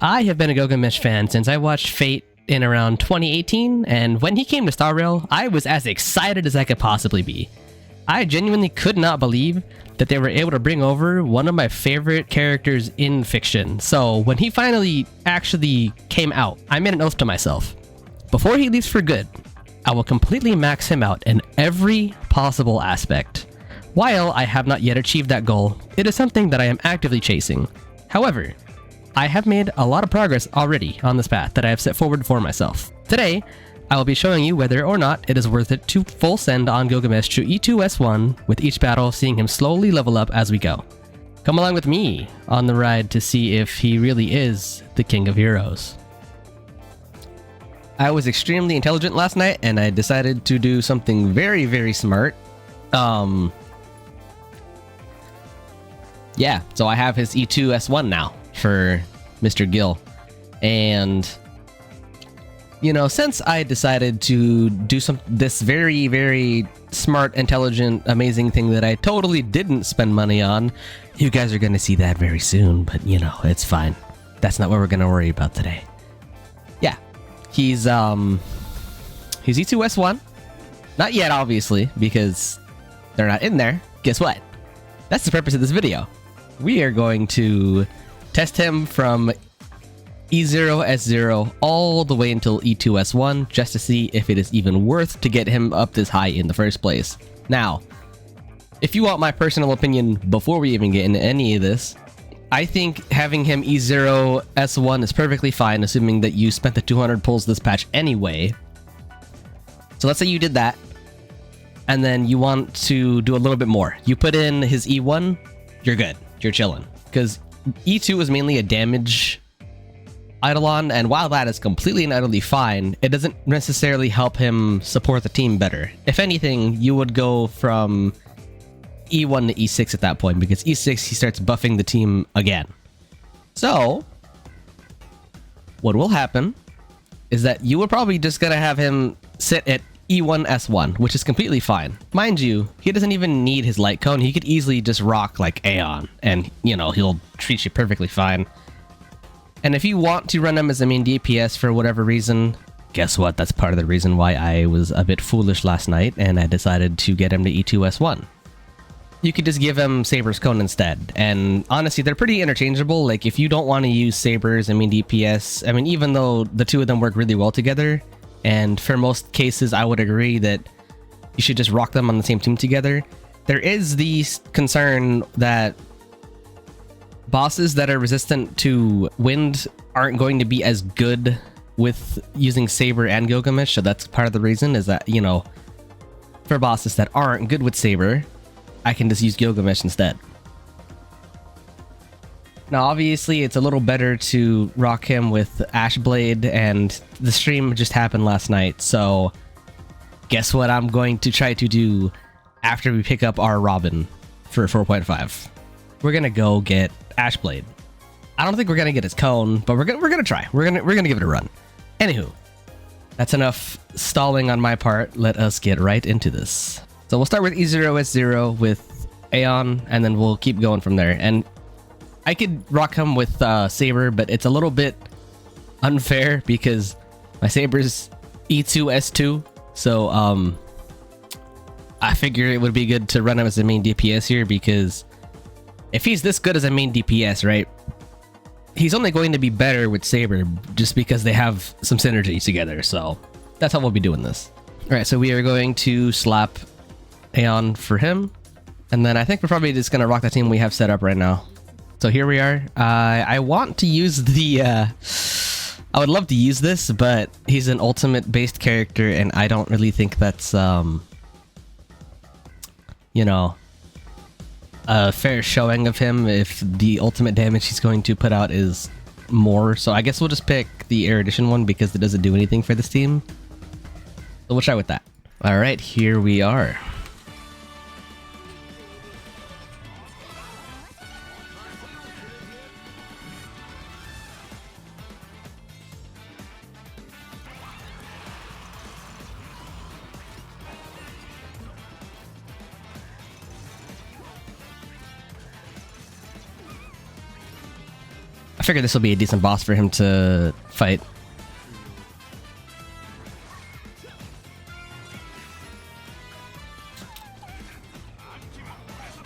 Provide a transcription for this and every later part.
I have been a Gilgamesh fan since I watched Fate in around 2018, and when he came to Star Rail, I was as excited as I could possibly be. I genuinely could not believe that they were able to bring over one of my favorite characters in fiction. So when he finally actually came out, I made an oath to myself. Before he leaves for good, I will completely max him out in every possible aspect. While I have not yet achieved that goal, it is something that I am actively chasing. However, I have made a lot of progress already on this path that I have set forward for myself. Today, I will be showing you whether or not it is worth it to full send on Gilgamesh to E2S1, with each battle seeing him slowly level up as we go. Come along with me on the ride to see if he really is the king of heroes. I was extremely intelligent last night and I decided to do something very, very smart. Yeah, so I have his E2S1 now for Mr. Gil. And you know, since I decided to do this very, very smart, intelligent, amazing thing that I totally didn't spend money on, you guys are going to see that very soon, but you know, it's fine. That's not what we're going to worry about today. Yeah, he's E2S1. Not yet, obviously, because they're not in there. Guess what? That's the purpose of this video. We are going to test him from E0S0 all the way until E2S1 just to see if it is even worth to get him up this high in the first place. Now, if you want my personal opinion before we even get into any of this, I think having him E0S1 is perfectly fine, assuming that you spent the 200 pulls this patch anyway. So let's say you did that, and then you want to do a little bit more. You put in his E1, you're good. You're chilling. Because E2 is mainly a damage Eidolon, and while that is completely and utterly fine, it doesn't necessarily help him support the team better. If anything, you would go from E1 to E6 at that point, because E6 he starts buffing the team again. So, what will happen is that you would probably just gonna have him sit at E1S1, which is completely fine. Mind you, he doesn't even need his light cone. He could easily just rock like Aeon, and you know, he'll treat you perfectly fine. And if you want to run him as a main DPS for whatever reason, guess what? That's part of the reason why I was a bit foolish last night and I decided to get him to E2S1. You could just give him Saber's Cone instead. And honestly, they're pretty interchangeable. Like, if you don't want to use Saber as a main DPS, I mean, even though the two of them work really well together, and for most cases, I would agree that you should just rock them on the same team together, there is the concern that bosses that are resistant to wind aren't going to be as good with using Saber and Gilgamesh, so that's part of the reason, is that, you know, for bosses that aren't good with Saber, I can just use Gilgamesh instead. Now, obviously, it's a little better to rock him with Ashblade, and the stream just happened last night, so guess what I'm going to try to do after we pick up our Robin for 4.5? We're gonna go get Ashblade. I don't think we're gonna get his cone, but we're gonna try. We're gonna give it a run. Anywho, that's enough stalling on my part. Let us get right into this. So we'll start with E0S0 with Aeon, and then we'll keep going from there. And I could rock him with Saber, but it's a little bit unfair because my Saber's E2S2. So I figure it would be good to run him as a main DPS here, because if he's this good as a main DPS, right, he's only going to be better with Saber just because they have some synergy together. So that's how we'll be doing this. All right, so we are going to slap Aeon for him. And then I think we're probably just going to rock the team we have set up right now. So here we are. I want to use the... I would love to use this, but he's an ultimate-based character, and I don't really think that's, you know, a fair showing of him if the ultimate damage he's going to put out is more. So I guess we'll just pick the Erudition one because it doesn't do anything for this team. So we'll try with that. All right, here we are. I figured this will be a decent boss for him to fight.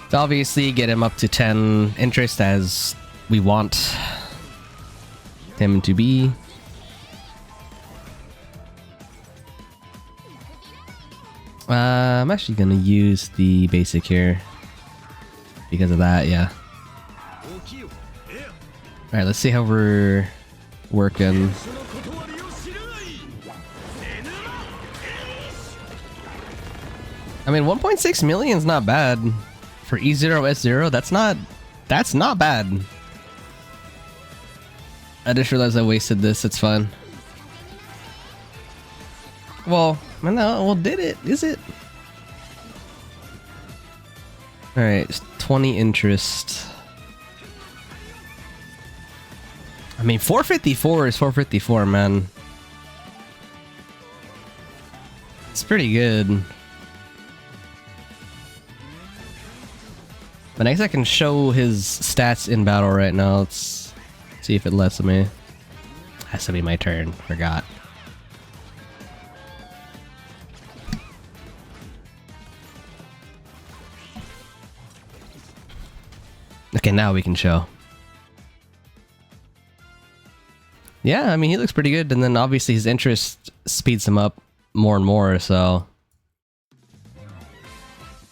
So obviously get him up to 10 interest as we want him to be. I'm actually gonna use the basic here because of that, yeah. Alright, let's see how we're working. I mean, 1.6 million is not bad. For E0S0, that's not bad. I just realized I wasted this, it's fine. Well, did it? Is it? Alright, 20 interest. I mean, 454 is 454, man. It's pretty good. But next I can show his stats in battle right now. Let's see if it lets me. Has to be my turn. Forgot. Okay, now we can show. Yeah, I mean, he looks pretty good. And then obviously his interest speeds him up more and more, so...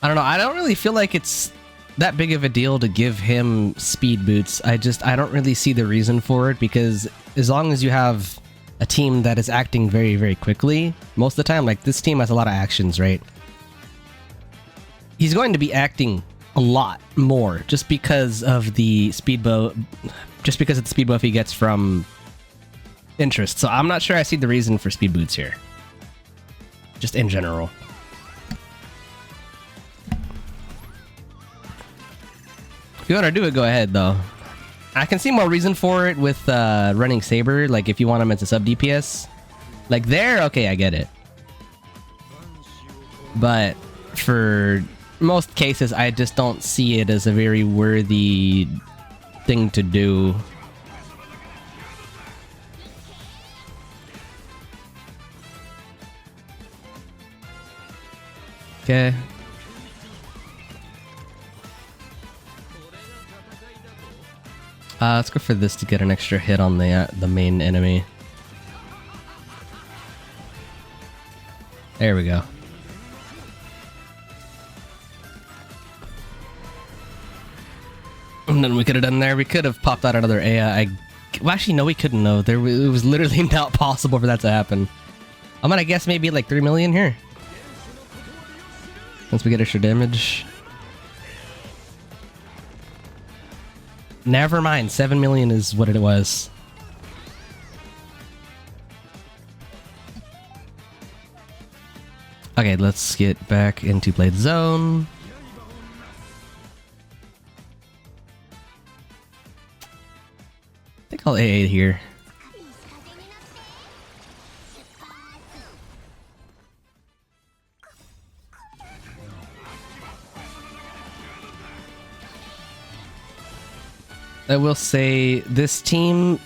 I don't know. I don't really feel like it's that big of a deal to give him speed boots. I don't really see the reason for it, because as long as you have a team that is acting very, very quickly, most of the time, like this team has a lot of actions, right? He's going to be acting a lot more just because of the speed buff, he gets from interest. So I'm not sure I see the reason for speed boots here. Just in general. If you want to do it, go ahead, though. I can see more reason for it with running Saber, like if you want him as a sub DPS. Like there, okay, I get it. But for most cases, I just don't see it as a very worthy thing to do. Okay. Let's go for this to get an extra hit on the main enemy. There we go. And then we could have done there. We could have popped out another AI. Well, actually, no, we couldn't. No, it was literally not possible for that to happen. I'm gonna guess maybe like 3 million here. Once we get extra damage. Never mind, 7 million is what it was. Okay, let's get back into Blade Zone. I think I'll AA here. I will say this team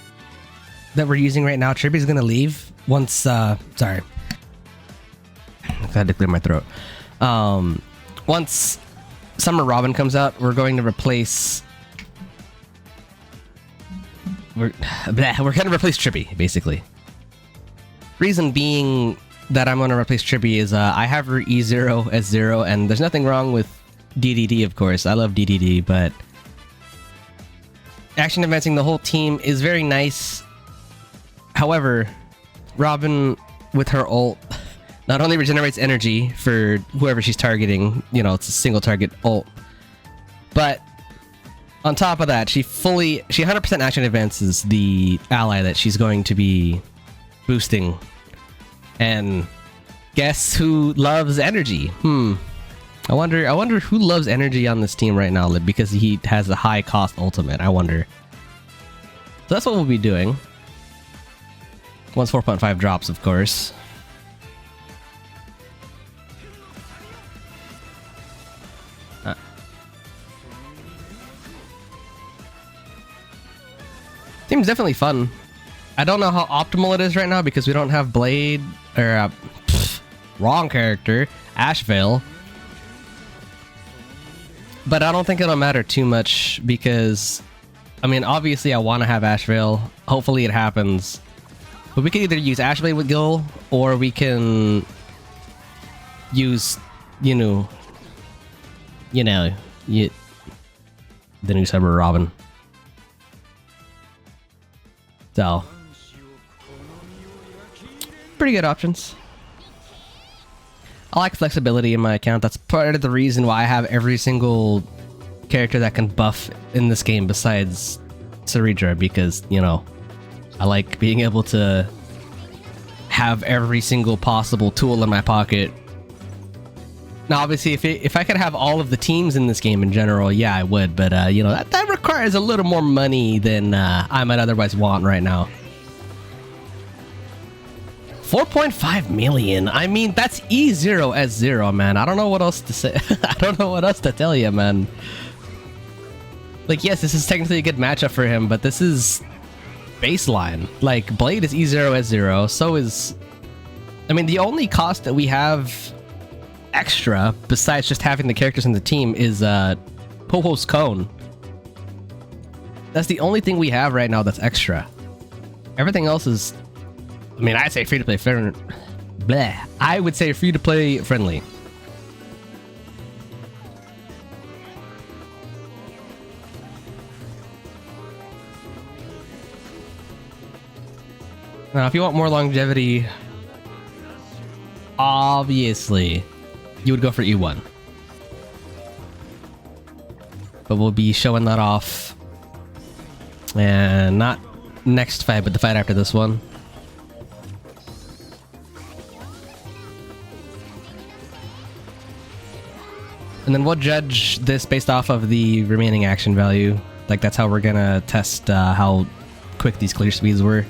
that we're using right now, Trippy's gonna leave once, sorry. I had to clear my throat. Once Summer Robin comes out, we're going to replace... We're gonna replace Trippy, basically. Reason being that I'm gonna replace Trippy is, I have her E0S0, and there's nothing wrong with DDD, of course. I love DDD, but... action advancing the whole team is very nice. However, Robin with her ult not only regenerates energy for whoever she's targeting, you know, it's a single target ult, but on top of that, she 100% action advances the ally that she's going to be boosting. And guess who loves energy? I wonder who loves energy on this team right now, because he has a high cost ultimate. I wonder. So that's what we'll be doing. Once 4.5 drops, of course. game's definitely fun. I don't know how optimal it is right now because we don't have Blade, or wrong character, Ashvale. But I don't think it'll matter too much because, I mean, obviously I want to have Ashvale. Hopefully it happens. But we can either use Ashblade with Gil, or we can use, the new Saber Robin. So, pretty good options. I like flexibility in my account. That's part of the reason why I have every single character that can buff in this game besides Ceridra, because, I like being able to have every single possible tool in my pocket. Now, obviously, if I could have all of the teams in this game in general, yeah, I would. But, that requires a little more money than I might otherwise want right now. 4.5 million. I mean, that's E0S0, man. I don't know what else to say. I don't know what else to tell you, man. Like, yes, this is technically a good matchup for him, but this is baseline. Like, Blade is E0S0, so is... I mean, the only cost that we have extra, besides just having the characters in the team, is Poho's Cone. That's the only thing we have right now that's extra. Everything else is... I mean, I'd say free-to-play friendly. Bleh. I would say free-to-play friendly. Now, if you want more longevity, obviously, you would go for E1. But we'll be showing that off. And not next fight, but the fight after this one. And then we'll judge this based off of the remaining action value. Like, that's how we're gonna test how quick these clear speeds were.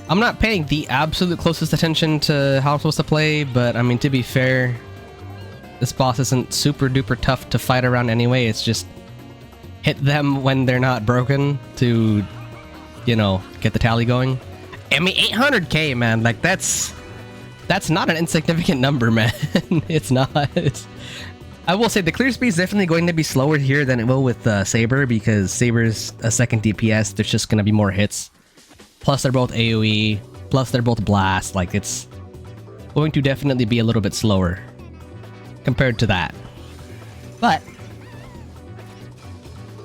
I'm not paying the absolute closest attention to how I'm supposed to play, but I mean, to be fair, this boss isn't super duper tough to fight around anyway. It's just hit them when they're not broken to, get the tally going. I mean, 800k, man, like that's not an insignificant number, man. It's not. I will say the clear speed is definitely going to be slower here than it will with Saber, because Saber's a second DPS. There's just going to be more hits. Plus, they're both AoE. Plus, they're both blast. Like, it's going to definitely be a little bit slower compared to that. But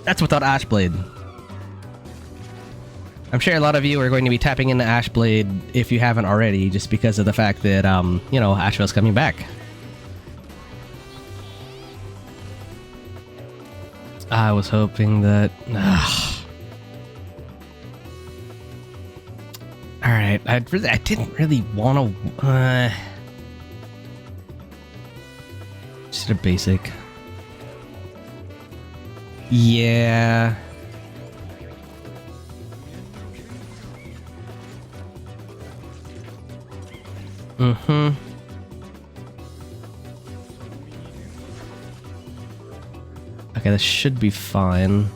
that's without Ashblade. I'm sure a lot of you are going to be tapping into Ashblade if you haven't already, just because of the fact that, Ashvale's coming back. I was hoping that... Alright, I didn't really want to... just a basic. Yeah... Mm-hmm. Okay, this should be fine.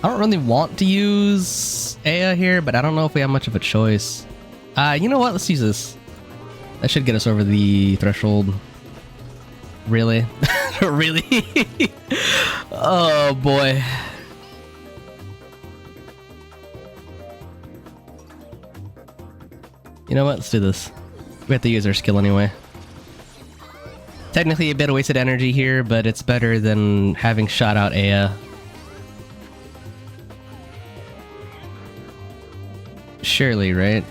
I don't really want to use Aya here, but I don't know if we have much of a choice. You know what? Let's use this. That should get us over the threshold. Really? Really? Oh, boy. You know what? Let's do this. We have to use our skill anyway. Technically a bit of wasted energy here, but it's better than having shot out Aya. Surely, right?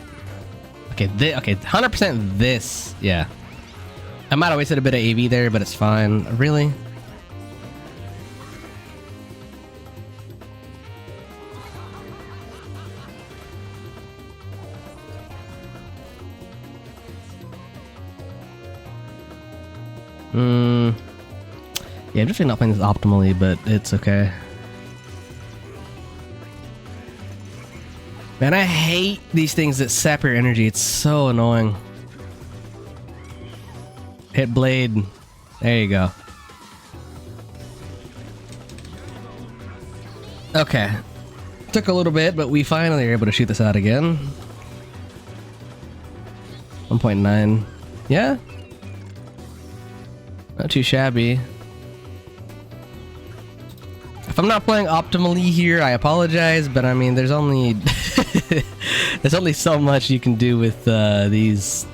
Okay, okay, 100% this. Yeah. I might have wasted a bit of AV there, but it's fine. Really? Yeah, I'm definitely not playing this optimally, but it's okay. Man, I hate these things that sap your energy. It's so annoying. Hit Blade. There you go. Okay. Took a little bit, but we finally are able to shoot this out again. 1.9. Yeah. Not too shabby. If I'm not playing optimally here, I apologize, but I mean, there's only there's only so much you can do with these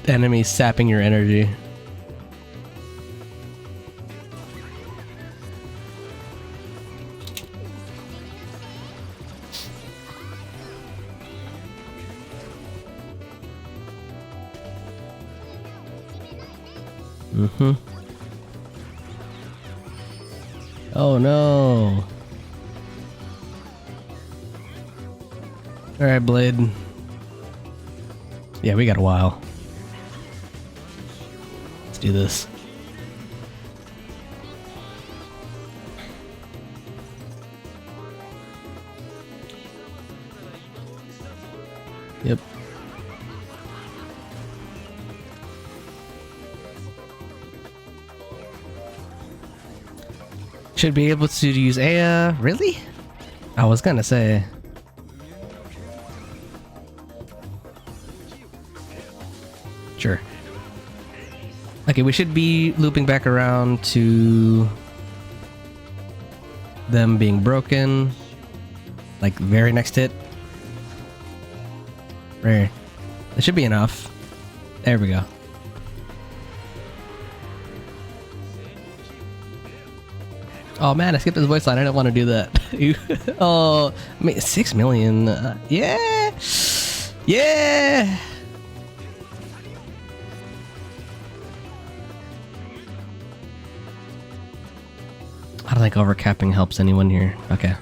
enemies sapping your energy. Mm-hmm. Oh no. Alright, Blade. Yeah, we got a while. Let's do this. Yep. Should be able to use a really? I was gonna say. Sure. Okay, we should be looping back around to them being broken. Like very next hit. Rare. That should be enough. There we go. Oh man, I skipped his voice line. I didn't want to do that. Oh, I mean, 6 million. Yeah. Yeah. I don't think overcapping helps anyone here. Okay.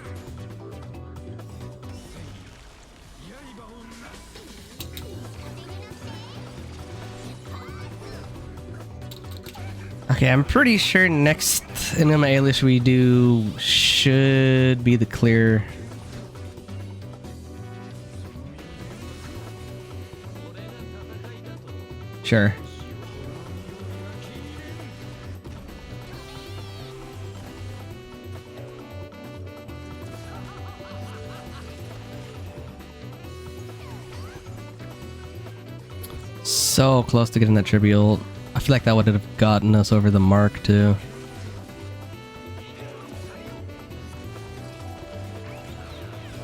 Okay, I'm pretty sure next Enigma Alias we do should be the clear. Sure. So close to getting that tribute. I feel like that would have gotten us over the mark too.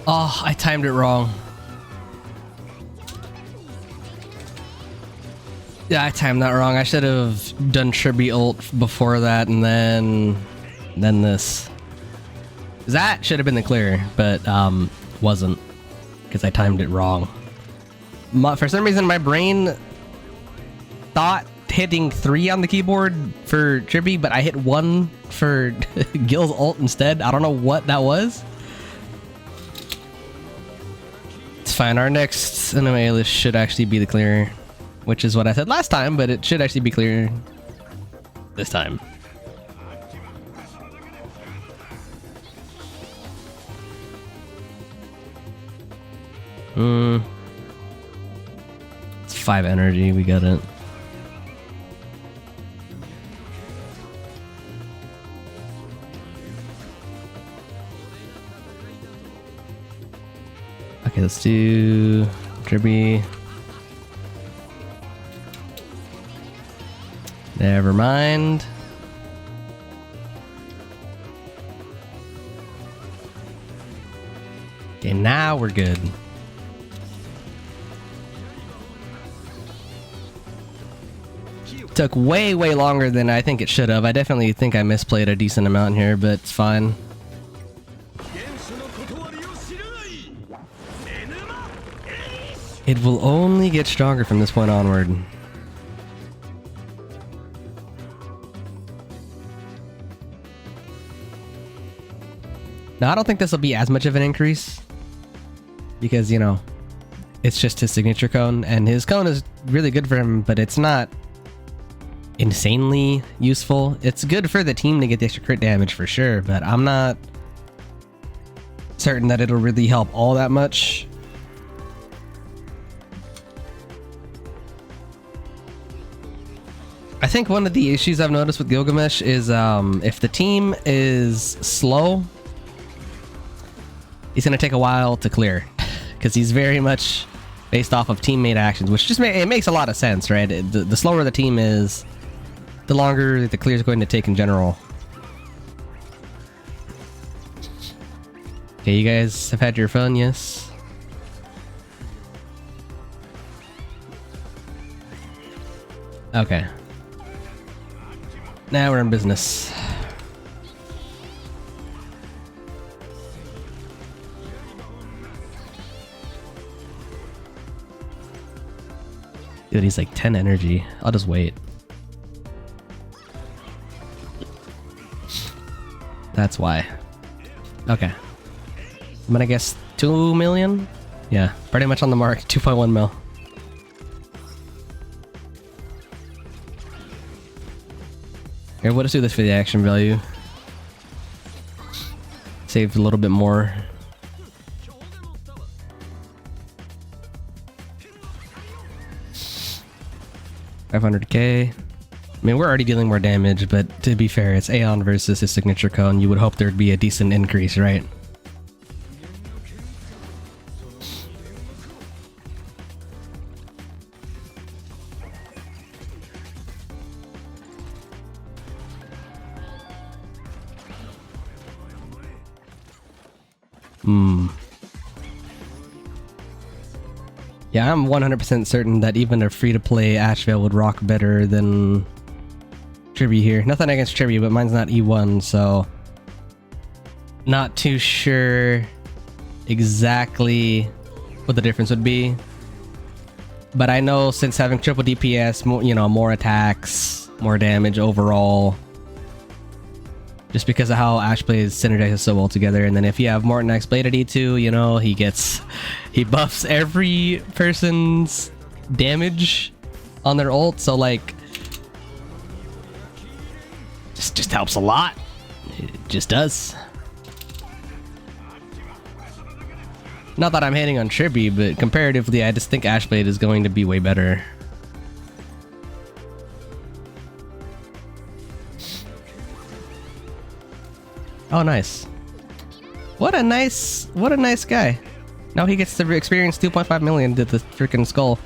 Oh, I timed it wrong. Yeah, I timed that wrong. I should have done tribute ult before that and then this. That should have been the clear, but wasn't because I timed it wrong. For some reason, my brain thought hitting 3 on the keyboard for Trippy, but I hit 1 for Gil's ult instead. I don't know what that was. It's fine. Our next Enigma Alias should actually be the clear, which is what I said last time, but it should actually be clear this time. It's 5 energy. We got it. Okay, let's do Kirby. Never mind. Okay, now we're good. Took way longer than I think it should have. I definitely think I misplayed a decent amount here, but it's fine. It will only get stronger from this point onward. Now, I don't think this will be as much of an increase because, you know, it's just his signature cone, and his cone is really good for him, but it's not insanely useful. It's good for the team to get the extra crit damage for sure, but I'm not certain that it'll really help all that much. I think one of the issues I've noticed with Gilgamesh is if the team is slow, he's gonna take a while to clear because he's very much based off of teammate actions, which just it makes a lot of sense, right? The slower the team is, the longer the clear is going to take in general. Okay, you guys have had your fun, yes? Okay. Now we're in business. Dude, he's like 10 energy. I'll just wait. That's why. Okay. I'm gonna guess 2 million? Yeah, pretty much on the mark. 2.1 mil. Here, we'll just do this for the action value. Save a little bit more. $500k. I mean, we're already dealing more damage, but to be fair, it's Aeon versus his signature cone. You would hope there'd be a decent increase, right? Yeah, I'm 100% certain that even a free-to-play Ashvale would rock better than Tribute here. Nothing against Tribute, but mine's not E1, so not too sure exactly what the difference would be. But I know since having triple DPS, more, you know, more attacks, more damage overall, just because of how Ash plays synergizes so well together. And then if you have Morton X Blade at E2, you know, he buffs every person's damage on their ult, so like just helps a lot. It just does. Not that I'm hating on Tribby, but comparatively I just think Ashblade is going to be way better. Oh, nice. What a nice guy. Now he gets to experience 2.5 million to the freaking skull.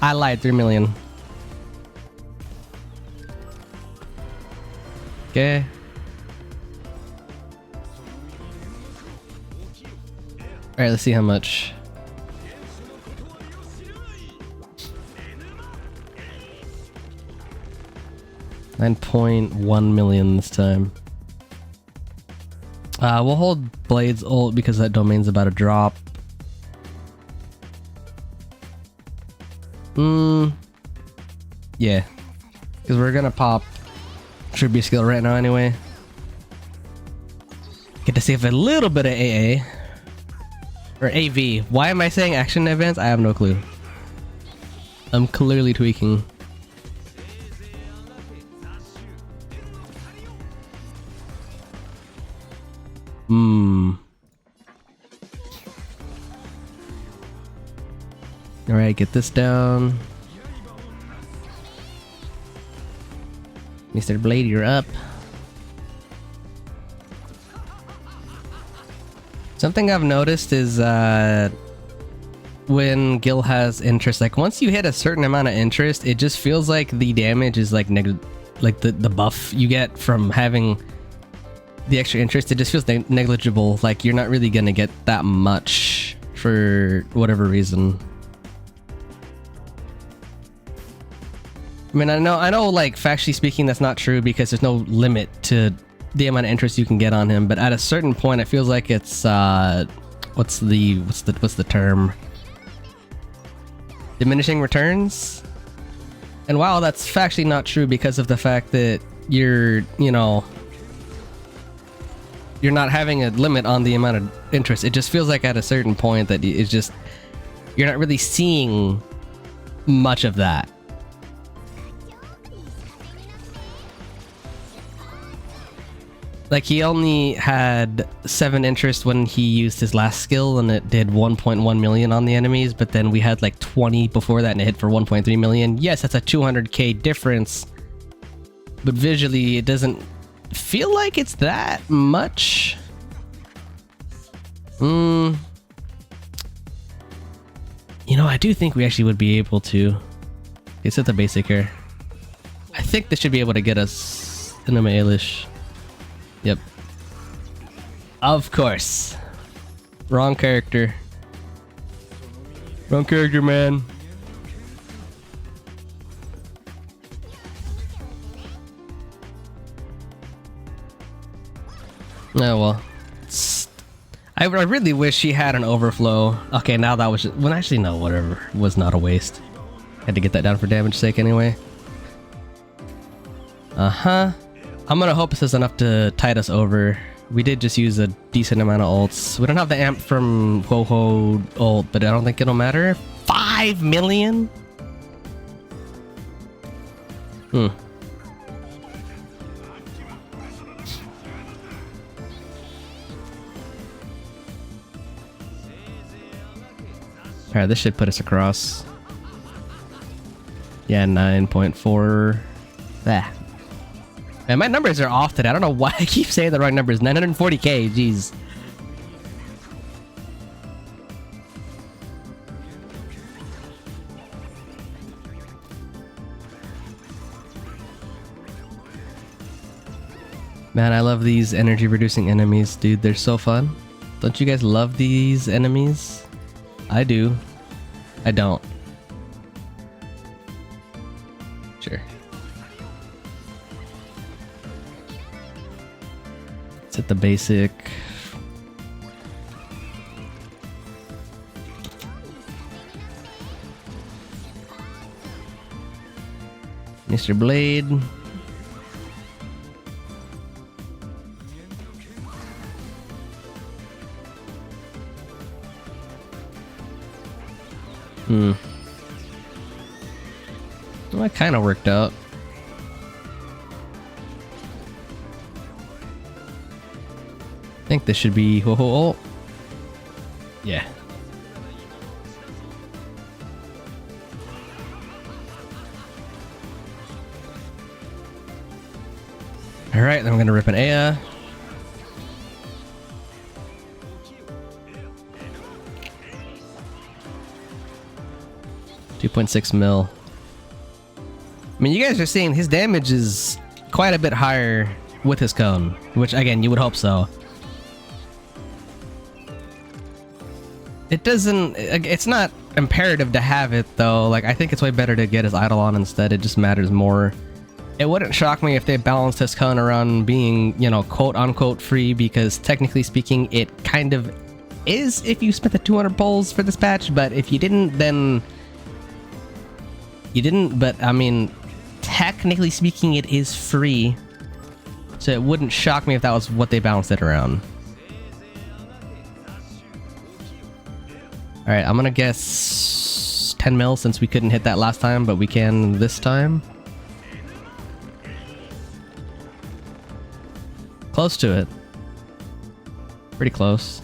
I lied, 3 million. Okay. Alright, let's see how much. $9.1 million this time. We'll hold Blade's ult because that domain's about to drop. Yeah. Because we're gonna pop Tribute skill right now anyway. Get to save a little bit of AA. Or AV. Why am I saying action events? I have no clue. I'm clearly tweaking. Alright, get this down. Mr. Blade, you're up. Something I've noticed is when Gil has interest, like once you hit a certain amount of interest, it just feels like the damage is like the buff you get from having the extra interest, it just feels negligible. Like you're not really gonna get that much for whatever reason. I mean, I know like factually speaking that's not true because there's no limit to the amount of interest you can get on him, but at a certain point it feels like it's what's the term? Diminishing returns? And wow, that's factually not true because of the fact that you're not having a limit on the amount of interest. It just feels like at a certain point that it's just you're not really seeing much of that. Like he only had 7 interest when he used his last skill and it did 1.1 million on the enemies, but then we had like 20 before that and it hit for 1.3 million. Yes, that's a 200k difference, but visually it doesn't feel like it's that much. You know, I do think we actually would be able to. It's at the basic here. I think this should be able to get us Cinema Ailish. Yep. Of course. Wrong character. Wrong character, man. Oh well. I really wish she had an overflow. Okay, now that was just, well, actually no, whatever. It was not a waste. Had to get that down for damage sake anyway. I'm gonna hope this is enough to tide us over. We did just use a decent amount of ults. We don't have the amp from Ho-Ho ult, but I don't think it'll matter. 5 million? Alright, this should put us across. Yeah, 9.4. Ah. Man, my numbers are off today. I don't know why I keep saying the wrong numbers. 940k, jeez. Man, I love these energy reducing enemies, dude. They're so fun. Don't you guys love these enemies? I do. I don't. Sure. Let's hit the basic. Mr. Blade. Well, that kind of worked out. I think this should be Ho-Ho ult. Yeah. Alright, then I'm gonna rip an Aya. $2.6 mil. I mean, you guys are seeing his damage is quite a bit higher with his cone, which again, you would hope so. It doesn't, it's not imperative to have it though. Like, I think it's way better to get his idol on instead. It just matters more. It wouldn't shock me if they balanced his cone around being, you know, quote unquote free, because technically speaking, it kind of is if you spent the 200 pulls for this patch, but if you didn't, then you didn't. But I mean, technically speaking, it is free, so it wouldn't shock me if that was what they balanced it around. Alright, I'm gonna guess 10 mil since we couldn't hit that last time, but we can this time. Close to it. Pretty close.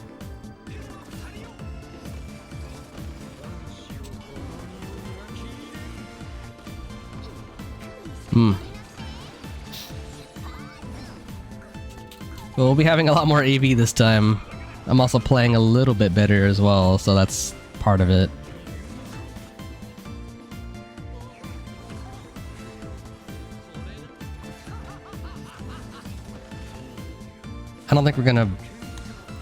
We'll be having a lot more AV this time. I'm also playing a little bit better as well, so that's part of it. I don't think we're gonna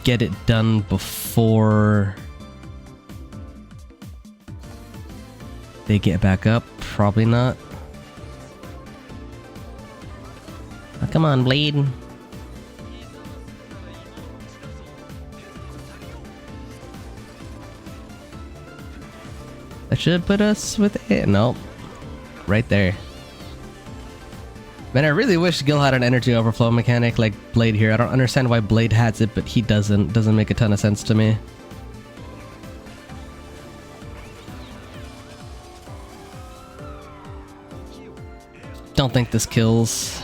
get it done before they get back up. Probably not. Oh, come on, Blade. That should put us with it. Nope. Right there. Man, I really wish Gil had an energy overflow mechanic like Blade here. I don't understand why Blade has it, but he doesn't. Doesn't make a ton of sense to me. Don't think this kills.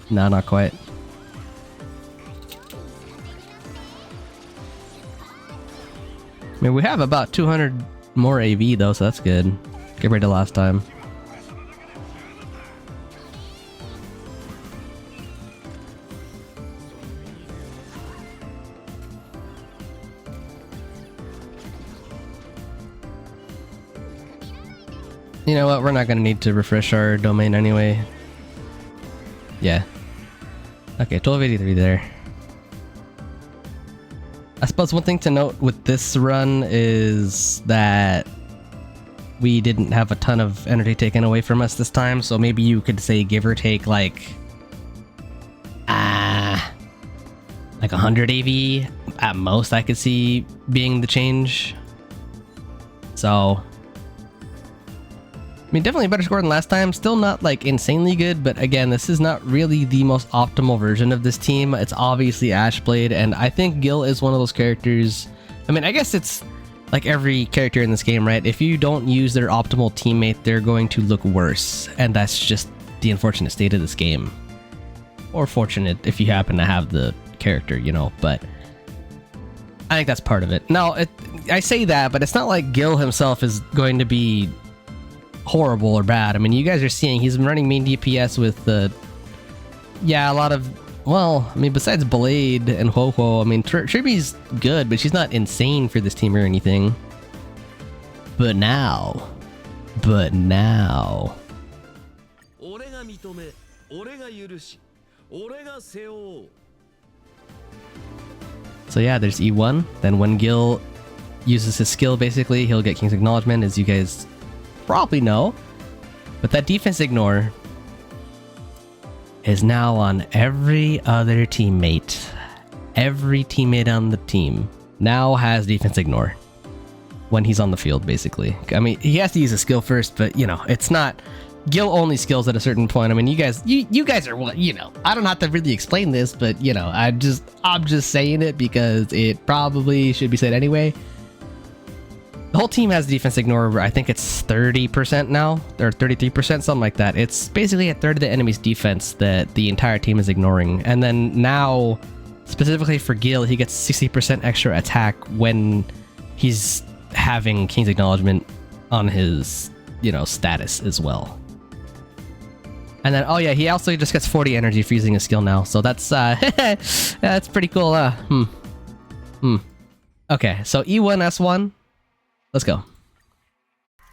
No, not quite. I mean, we have about 200 more AV though, so that's good. Compared to last time. You know what? We're not gonna need to refresh our domain anyway. Yeah. Okay, 1283 there. I suppose one thing to note with this run is that we didn't have a ton of energy taken away from us this time, so maybe you could say give or take like 100 AV at most. I could see being the change. So I mean, definitely a better score than last time. Still not like insanely good, but again, this is not really the most optimal version of this team. It's obviously Ashblade, and I think Gil is one of those characters. I mean, I guess it's like every character in this game, right? If you don't use their optimal teammate, they're going to look worse, and that's just the unfortunate state of this game. Or fortunate if you happen to have the character, you know, but I think that's part of it. Now, I say that, but it's not like Gil himself is going to be horrible or bad. I mean, you guys are seeing he's been running main DPS with a lot of, well, I mean, besides Blade and Ho-Ho, I mean, Triby's good, but she's not insane for this team or anything. But now. So yeah, there's E1. Then when Gil uses his skill, basically, he'll get King's Acknowledgement, as you guys probably know. But that defense ignore is now on every other teammate. Every teammate on the team now has defense ignore when he's on the field, basically. I mean, he has to use a skill first, but you know, it's not Gil only skills at a certain point. I mean, you guys are what, you know, I don't have to really explain this, but you know, I'm just saying it because it probably should be said anyway. The whole team has defense ignore. I think it's 30% now, or 33%, something like that. It's basically a third of the enemy's defense that the entire team is ignoring. And then now, specifically for Gil, he gets 60% extra attack when he's having King's Acknowledgement on his, you know, status as well. And then, oh yeah, he also just gets 40 energy for using a skill now. So that's that's pretty cool. Okay, so E1S1. Let's go.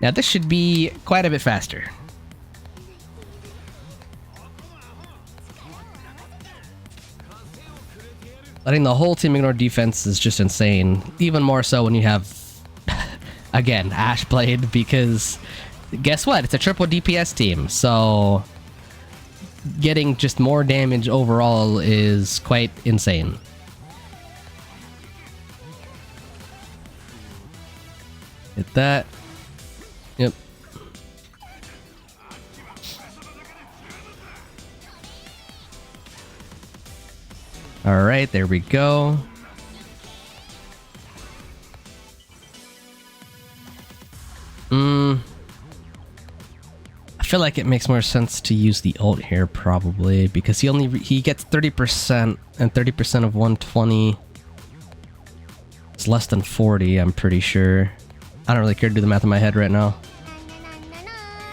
Now this should be quite a bit faster. Letting the whole team ignore defense is just insane. Even more so when you have, again, Ashblade, because guess what? It's a triple DPS team, so getting just more damage overall is quite insane. Hit that. Yep. Alright, there we go. I feel like it makes more sense to use the ult here, probably, because he gets 30%, and 30% of 120 is less than 40, I'm pretty sure. I don't really care to do the math in my head right now.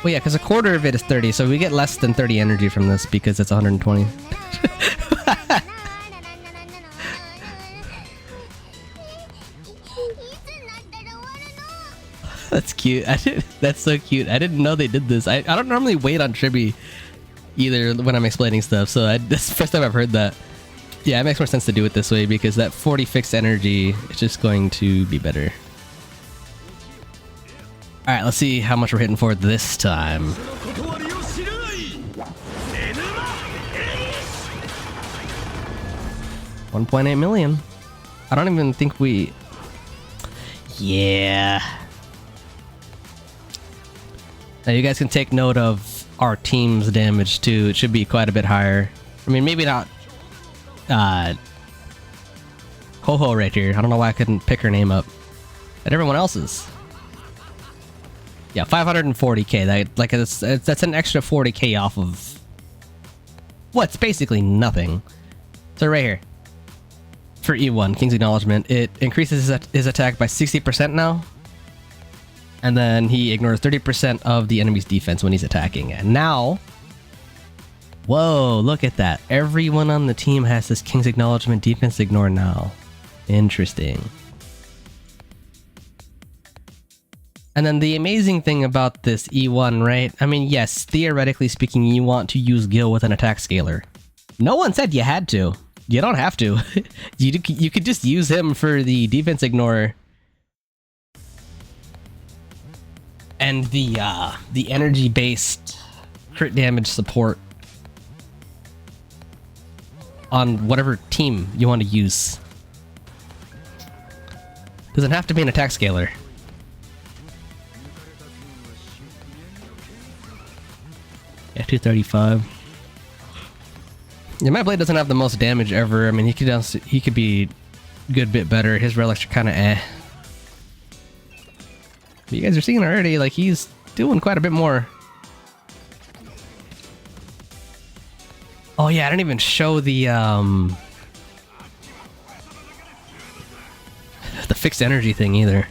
Well, yeah, because a quarter of it is 30, so we get less than 30 energy from this because it's 120. That's cute. That's so cute. I didn't know they did this. I don't normally wait on Triby either when I'm explaining stuff, so this is the first time I've heard that. Yeah, it makes more sense to do it this way because that 40 fixed energy is just going to be better. Alright, let's see how much we're hitting for this time. 1.8 million. I don't even think we... Yeah. Now you guys can take note of our team's damage too. It should be quite a bit higher. I mean, maybe not... Ho-Ho right here. I don't know why I couldn't pick her name up. But everyone else's. Yeah, 540k. That's an extra 40k off of what's basically nothing. So right here, for E1, King's Acknowledgement, it increases his attack by 60% now, and then he ignores 30% of the enemy's defense when he's attacking. And now, whoa, look at that! Everyone on the team has this King's Acknowledgement defense ignore now. Interesting. And then the amazing thing about this E1, right? I mean, yes, theoretically speaking, you want to use Gil with an attack scaler. No one said you had to. You don't have to. You could just use him for the defense ignore. And the energy-based crit damage support on whatever team you want to use. Doesn't have to be an attack scaler. Yeah, 235. Yeah, my blade doesn't have the most damage ever. I mean, he could be a good bit better. His relics are kind of eh. But you guys are seeing already, like, he's doing quite a bit more. Oh yeah, I didn't even show the fixed energy thing either.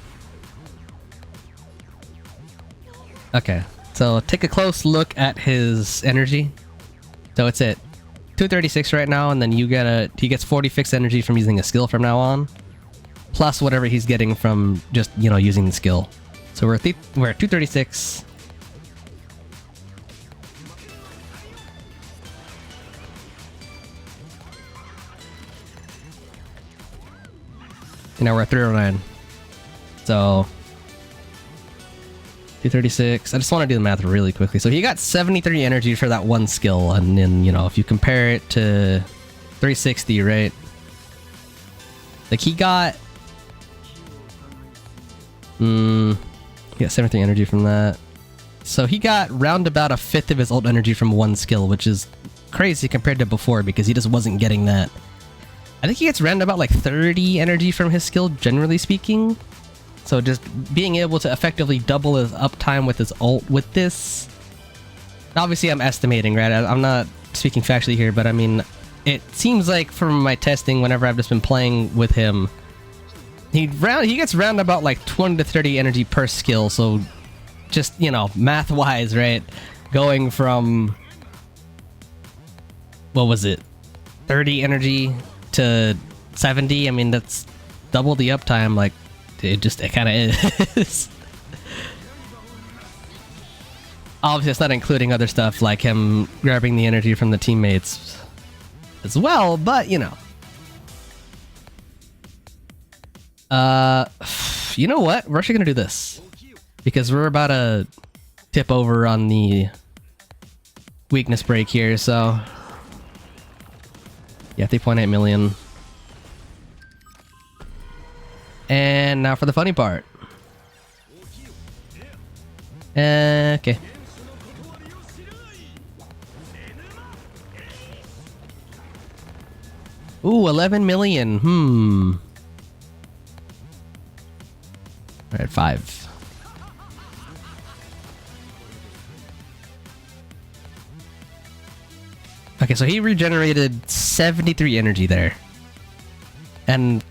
Okay, so take a close look at his energy. So it's at 236 right now, and then he gets 40 fixed energy from using a skill from now on, plus whatever he's getting from just, you know, using the skill. So we're at 236. And now we're at 309. So 236. I just want to do the math really quickly. So he got 73 energy for that one skill, and then, you know, if you compare it to 360, right? Like he got 73 energy from that. So he got round about a fifth of his ult energy from one skill, which is crazy compared to before because he just wasn't getting that. I think he gets round about like 30 energy from his skill, generally speaking. So just being able to effectively double his uptime with his ult with this. Obviously I'm estimating, right? I'm not speaking factually here, but I mean, it seems like from my testing, whenever I've just been playing with him, he gets round about like 20 to 30 energy per skill. So just, you know, math-wise, right? Going from, what was it? 30 energy to 70. I mean, that's double the uptime. Like, it kind of is. Obviously, it's not including other stuff like him grabbing the energy from the teammates as well, but you know. You know what? We're actually gonna do this because we're about to tip over on the weakness break here, so yeah, 3.8 million. And now for the funny part. Okay. Ooh, 11 million. We're at 5. Okay, so he regenerated 73 energy there. And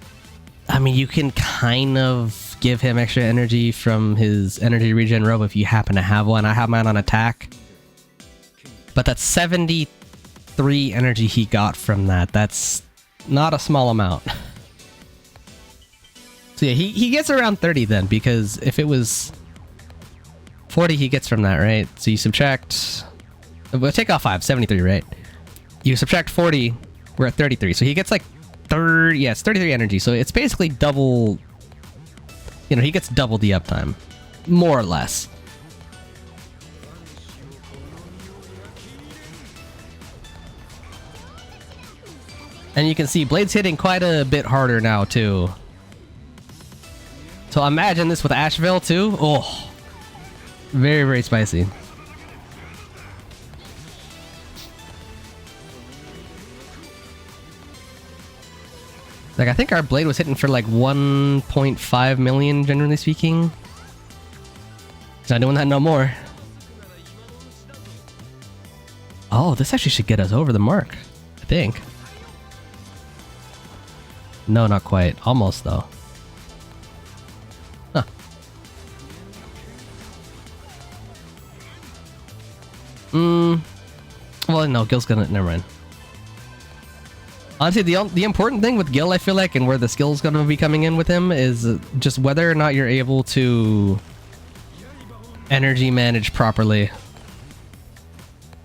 I mean, you can kind of give him extra energy from his energy regen robe if you happen to have one. I have mine on attack. But that's 73 energy he got from that. That's not a small amount. So yeah, he gets around 30 then, because if it was 40 he gets from that, right? So you subtract... We'll take off 5, 73, right? You subtract 40, we're at 33. So he gets like 30... Yeah, it's 33 energy. So it's basically double... You know, he gets double the uptime. More or less. And you can see Blade's hitting quite a bit harder now, too. So imagine this with Asheville, too. Oh. Very, very spicy. Like, I think our Blade was hitting for like 1.5 million, generally speaking. He's not doing that no more. Oh, this actually should get us over the mark, I think. No, not quite. Almost, though. Huh. Well, no, Gil's gonna... Never mind. Honestly, the important thing with Gil, I feel like, and where the skill's gonna be coming in with him, is just whether or not you're able to energy managed properly.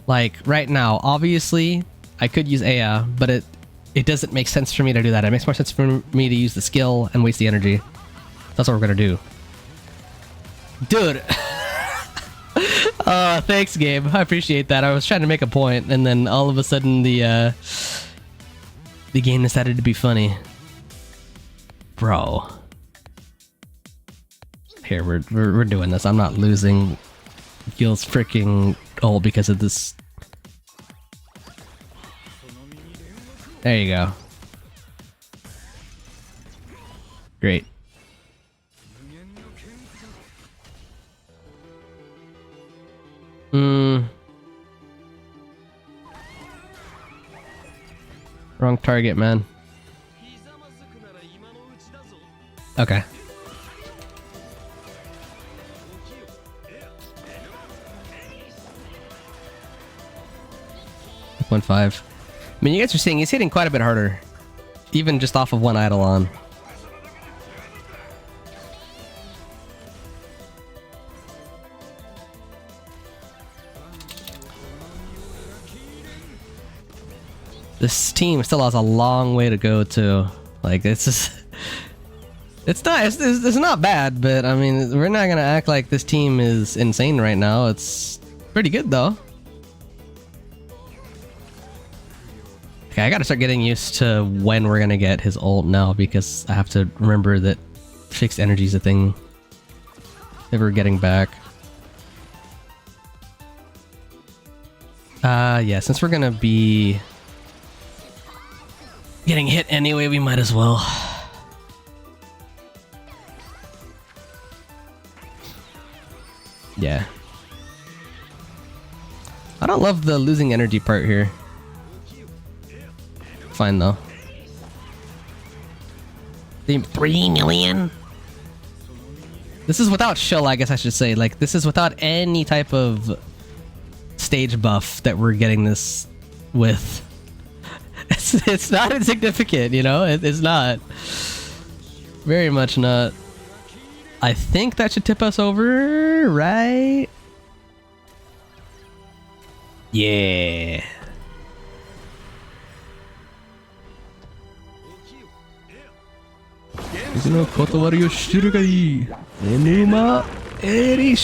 Like, right now, obviously, I could use Aya, but it doesn't make sense for me to do that. It makes more sense for me to use the skill and waste the energy. That's what we're gonna do. Dude! Thanks, Gabe. I appreciate that. I was trying to make a point, and then all of a sudden the game decided to be funny. Bro. Here, we're doing this. I'm not losing Gil's freaking ult because of this. There you go. Great. Wrong target, man. Okay. 1.5. I mean, you guys are seeing he's hitting quite a bit harder. Even just off of one Eidolon. This team still has a long way to go too. Like, it's just... It's not bad, but I mean, we're not gonna act like this team is insane right now. It's pretty good though. Okay, I gotta start getting used to when we're gonna get his ult now, because I have to remember that fixed energy is a thing that we're getting back. Yeah, since we're gonna be getting hit anyway, we might as well. Yeah. I don't love the losing energy part here. Fine though. 3 million? This is without shill, I guess I should say. Like, this is without any type of stage buff that we're getting this with. It's not insignificant, you know? It's not. Very much not. I think that should tip us over, right? Yeah.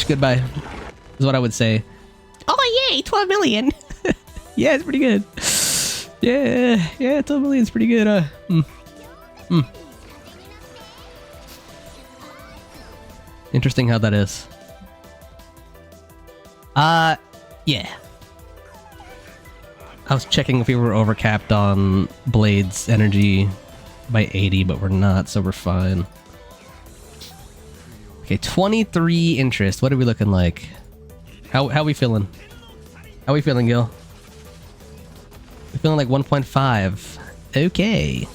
Goodbye. Is what I would say. Oh yay, 12 million. Yeah, it's pretty good. Yeah, 12 million is pretty good. Interesting how that is. Yeah. I was checking if we were overcapped on Blade's energy by 80, but we're not, so we're fine. Okay, 23 interest. What are we looking like? How we feeling? How we feeling, Gil? We're feeling like 1.5. Okay.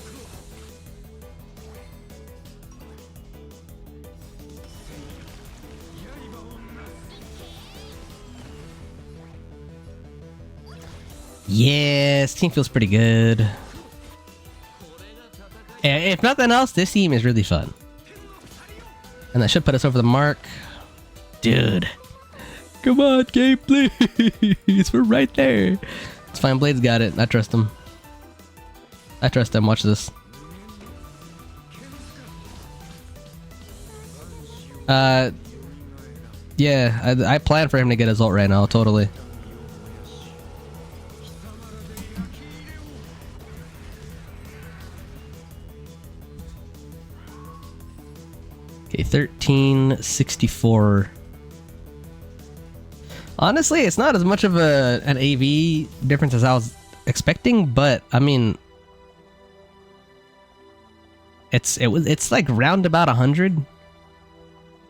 Yes, team feels pretty good. If nothing else, this team is really fun. And that should put us over the mark. Dude. Come on, game, please. We're right there. It's fine, Blade's got it. I trust him. I trust him. Watch this. Yeah, I plan for him to get his ult right now, totally. Okay, 1364. Honestly, it's not as much of an AV difference as I was expecting, but I mean, it's like round about 100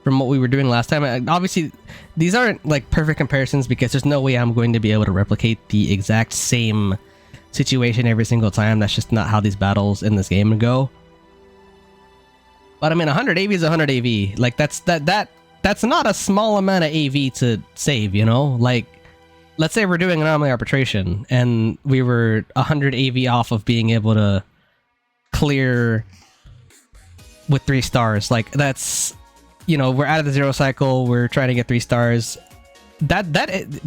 from what we were doing last time. Obviously, these aren't like perfect comparisons because there's no way I'm going to be able to replicate the exact same situation every single time. That's just not how these battles in this game go. But I mean, 100 AV is 100 AV. Like, that's not a small amount of AV to save, you know? Like, let's say we're doing anomaly arbitration and we were 100 AV off of being able to clear with 3 stars. Like, that's you know, we're out of the 0 cycle, we're trying to get 3 stars. That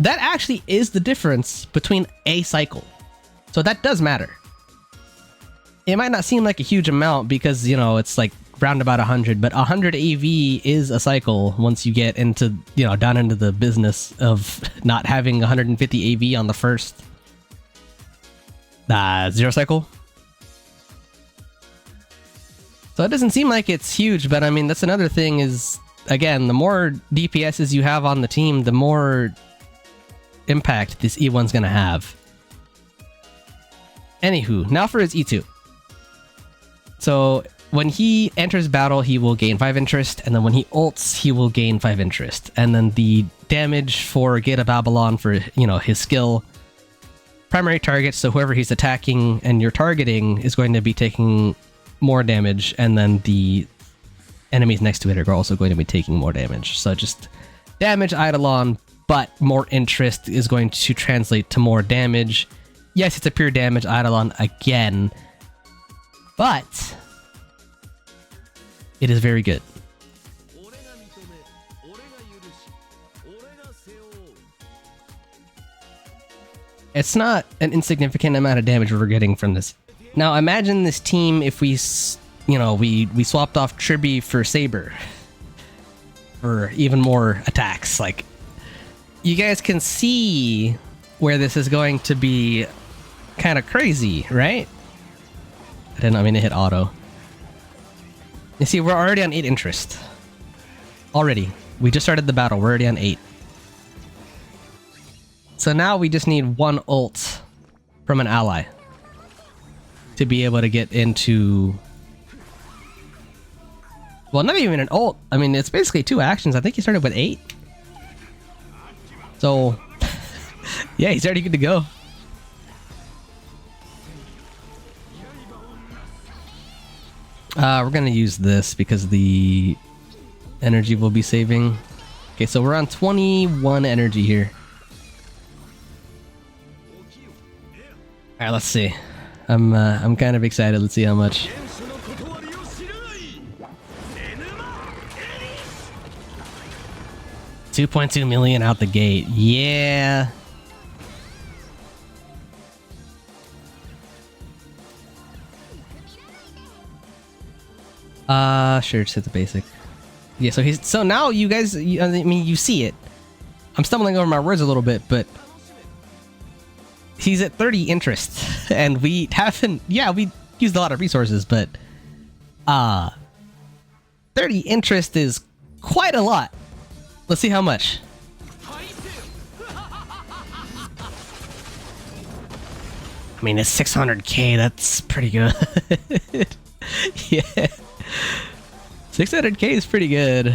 actually is the difference between a cycle. So that does matter. It might not seem like a huge amount because, you know, it's like round about 100, but 100 AV is a cycle once you get into, you know, down into the business of not having 150 AV on the first 0 cycle. So it doesn't seem like it's huge, but I mean, that's another thing is, again, the more DPSs you have on the team, the more impact this E1's gonna have. Anywho, now for his E2. So when he enters battle, he will gain 5 interest, and then when he ults, he will gain 5 interest. And then the damage for Gate of Babylon for, you know, his skill. Primary targets, so whoever he's attacking and you're targeting is going to be taking more damage, and then the enemies next to it are also going to be taking more damage. So just damage Eidolon, but more interest is going to translate to more damage. Yes, it's a pure damage Eidolon again, but it is very good. It's not an insignificant amount of damage we're getting from this. Now imagine this team if we, you know, we swapped off Tribby for Saber for even more attacks. Like, you guys can see where this is going to be kind of crazy, right? I did not mean to hit auto. You see, we're already on 8 interest. Already. We just started the battle. We're already on 8. So now we just need 1 ult from an ally to be able to get into... Well, not even an ult. I mean, it's basically 2 actions. I think he started with 8. So, yeah, he's already good to go. We're gonna use this because the energy will be saving. Okay, so we're on 21 energy here. Alright, let's see. I'm kind of excited. Let's see how much. $2.2 million out the gate. Yeah. Sure, just hit the basic. Yeah, so now you guys, I mean, you see it. I'm stumbling over my words a little bit, but he's at 30 interest, and we haven't, yeah, we used a lot of resources, but 30 interest is quite a lot. Let's see how much. I mean, it's 600k, that's pretty good. Yeah. 600k is pretty good.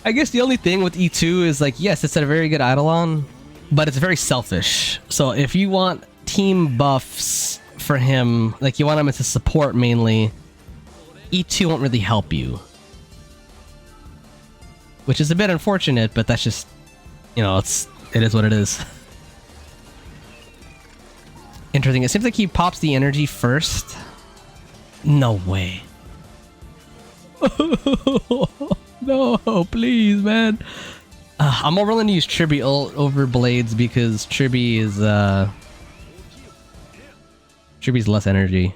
I guess the only thing with E2 is, like, yes, it's a very good Eidolon, but it's very selfish. So if you want team buffs for him, like you want him as a support mainly, E2 won't really help you. Which is a bit unfortunate, but that's just, you know, it is what it is. Interesting. It seems like he pops the energy first. No way. No, please, man. I'm more willing to use Tribby ult over Blades because Tribby is Tribby's less energy.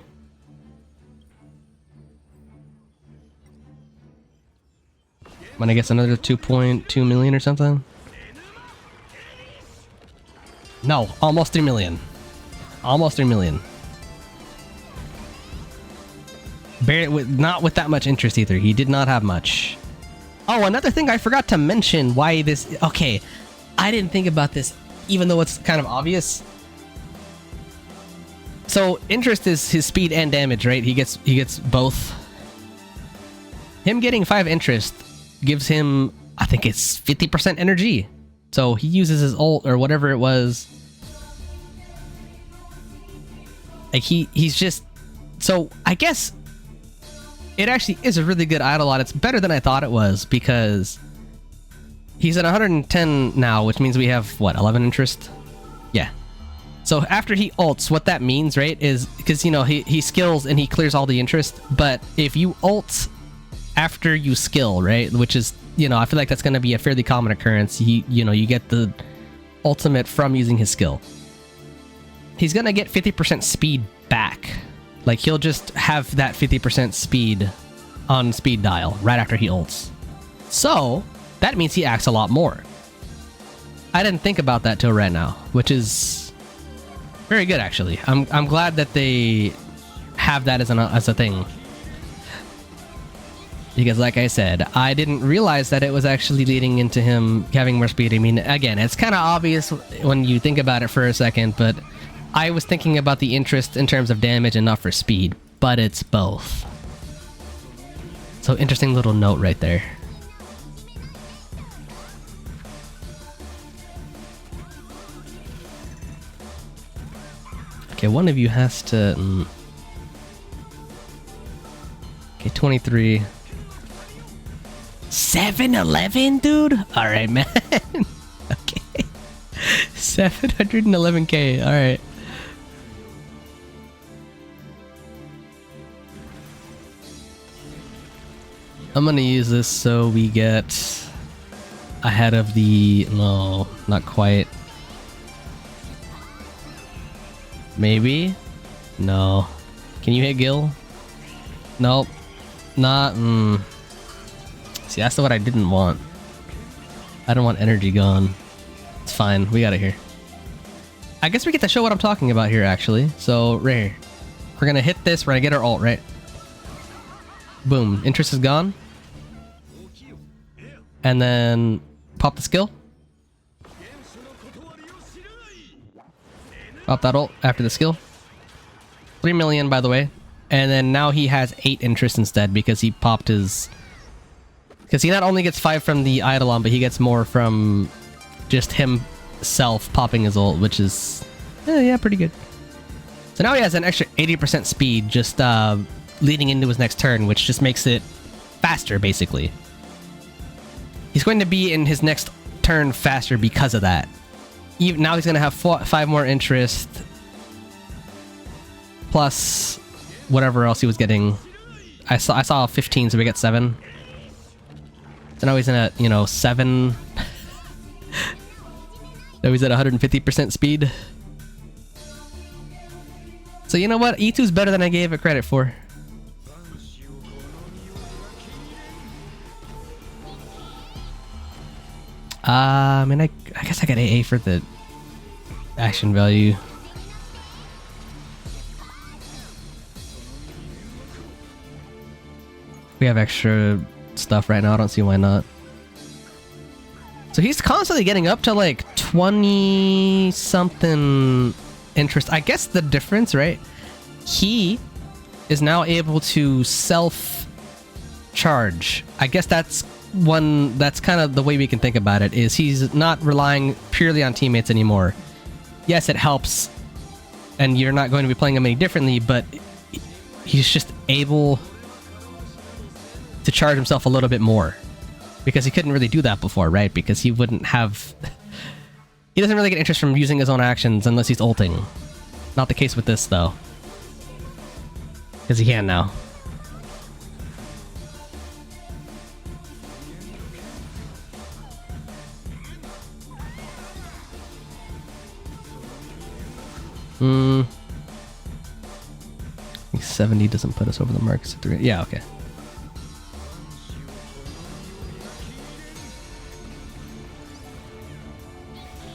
When I guess another 2.2 million or something. No, almost 3 million. Almost 3 million. Not with that much interest either. He did not have much. Oh, another thing I forgot to mention why this... Okay, I didn't think about this, even though it's kind of obvious. So, interest is his speed and damage, right? He gets both. Him getting 5 interest gives him, I think it's 50% energy. So, he uses his ult or whatever it was. Like, he's just... So, I guess... It actually is a really good Eidolon. It's better than I thought it was because he's at 110 now, which means we have, what, 11 interest? Yeah. So after he ults, what that means, right, is because, you know, he skills and he clears all the interest, but if you ult after you skill, right, which is, you know, I feel like that's going to be a fairly common occurrence. You know, you get the ultimate from using his skill. He's going to get 50% speed back. Like, he'll just have that 50% speed on speed dial right after he ults. So that means he acts a lot more. I didn't think about that till right now, which is very good, actually. I'm glad that they have that as a thing. Because like I said, I didn't realize that it was actually leading into him having more speed. I mean, again, it's kind of obvious when you think about it for a second, but I was thinking about the interest in terms of damage and not for speed, but it's both. So interesting little note right there. Okay, one of you has to... Okay, 23. 711, dude? Alright, man. Okay. 711k, alright. I'm gonna use this so we get ahead of the... No, not quite. Maybe? No. Can you hit Gil? Nope. Not... See, that's what I didn't want. I don't want energy gone. It's fine. We got it here. I guess we get to show what I'm talking about here, actually. So, right here. We're gonna hit this. We're gonna get our ult, right? Boom. Interest is gone. And then pop the skill. Pop that ult after the skill. 3 million, by the way. And then now he has 8 interest instead because he popped his... Because he not only gets 5 from the Eidolon, but he gets more from just himself popping his ult, which is... yeah, pretty good. So now he has an extra 80% speed just leading into his next turn, which just makes it faster, basically. He's going to be in his next turn faster because of that. Now he's going to have 5 more interest, plus whatever else he was getting. I saw 15, so we get 7. So now he's in at, you know, 7. Now he's at 150% speed. So you know what? E2's better than I gave it credit for. I mean, I guess I got AA for the action value. We have extra stuff right now. I don't see why not. So he's constantly getting up to like 20 something interest. I guess the difference, right? He is now able to self charge. I guess that's kind of the way we can think about it, is he's not relying purely on teammates anymore. Yes, it helps, and you're not going to be playing him any differently, but he's just able to charge himself a little bit more. Because he couldn't really do that before, right? Because he wouldn't have... He doesn't really get interest from using his own actions unless he's ulting. Not the case with this, though. Because he can now. I think 70 doesn't put us over the mark. So yeah, okay.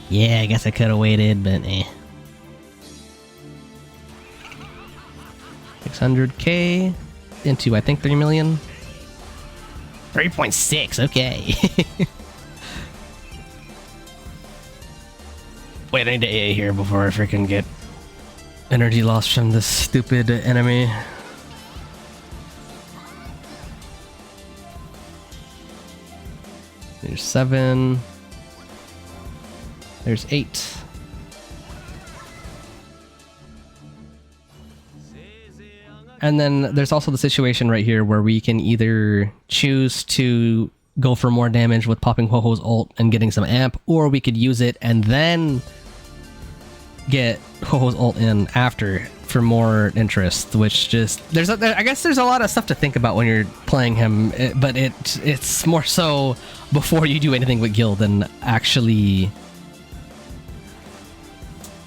Yeah, I guess I could have waited, but eh. 600k into, I think, 3 million. 3.6, okay. Wait, I need to AA here before I freaking get energy loss from this stupid enemy. There's 7. There's 8. And then there's also the situation right here where we can either choose to go for more damage with popping Ho-Ho's ult and getting some amp, or we could use it and then get Ho-Ho's ult in after for more interest, which just I guess there's a lot of stuff to think about when you're playing him, but it's more so before you do anything with Gil than actually,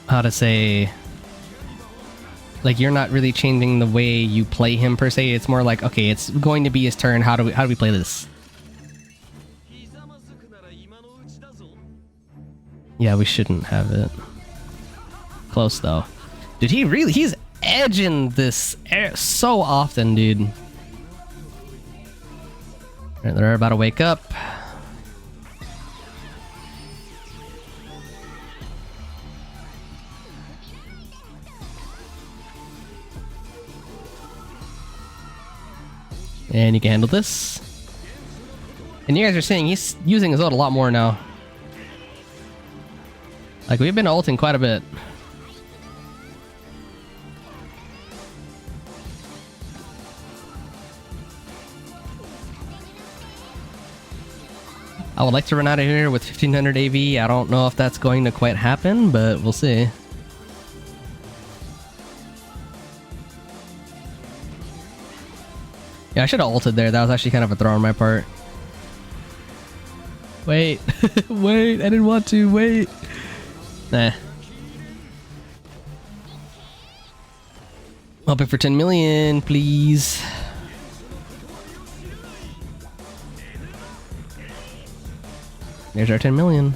how to say, like, you're not really changing the way you play him per se. It's more like, okay, it's going to be his turn. How do we play this? Yeah, we shouldn't have it. Close though. Dude, he's edging this so often, dude. Alright, they're about to wake up. And you can handle this. And you guys are seeing he's using his ult a lot more now. Like, we've been ulting quite a bit. I would like to run out of here with 1500 AV. I don't know if that's going to quite happen, but we'll see. Yeah, I should have ulted there. That was actually kind of a throw on my part. Wait. Wait, I didn't want to. Wait. Nah. Hoping for 10 million, please. There's our 10 million.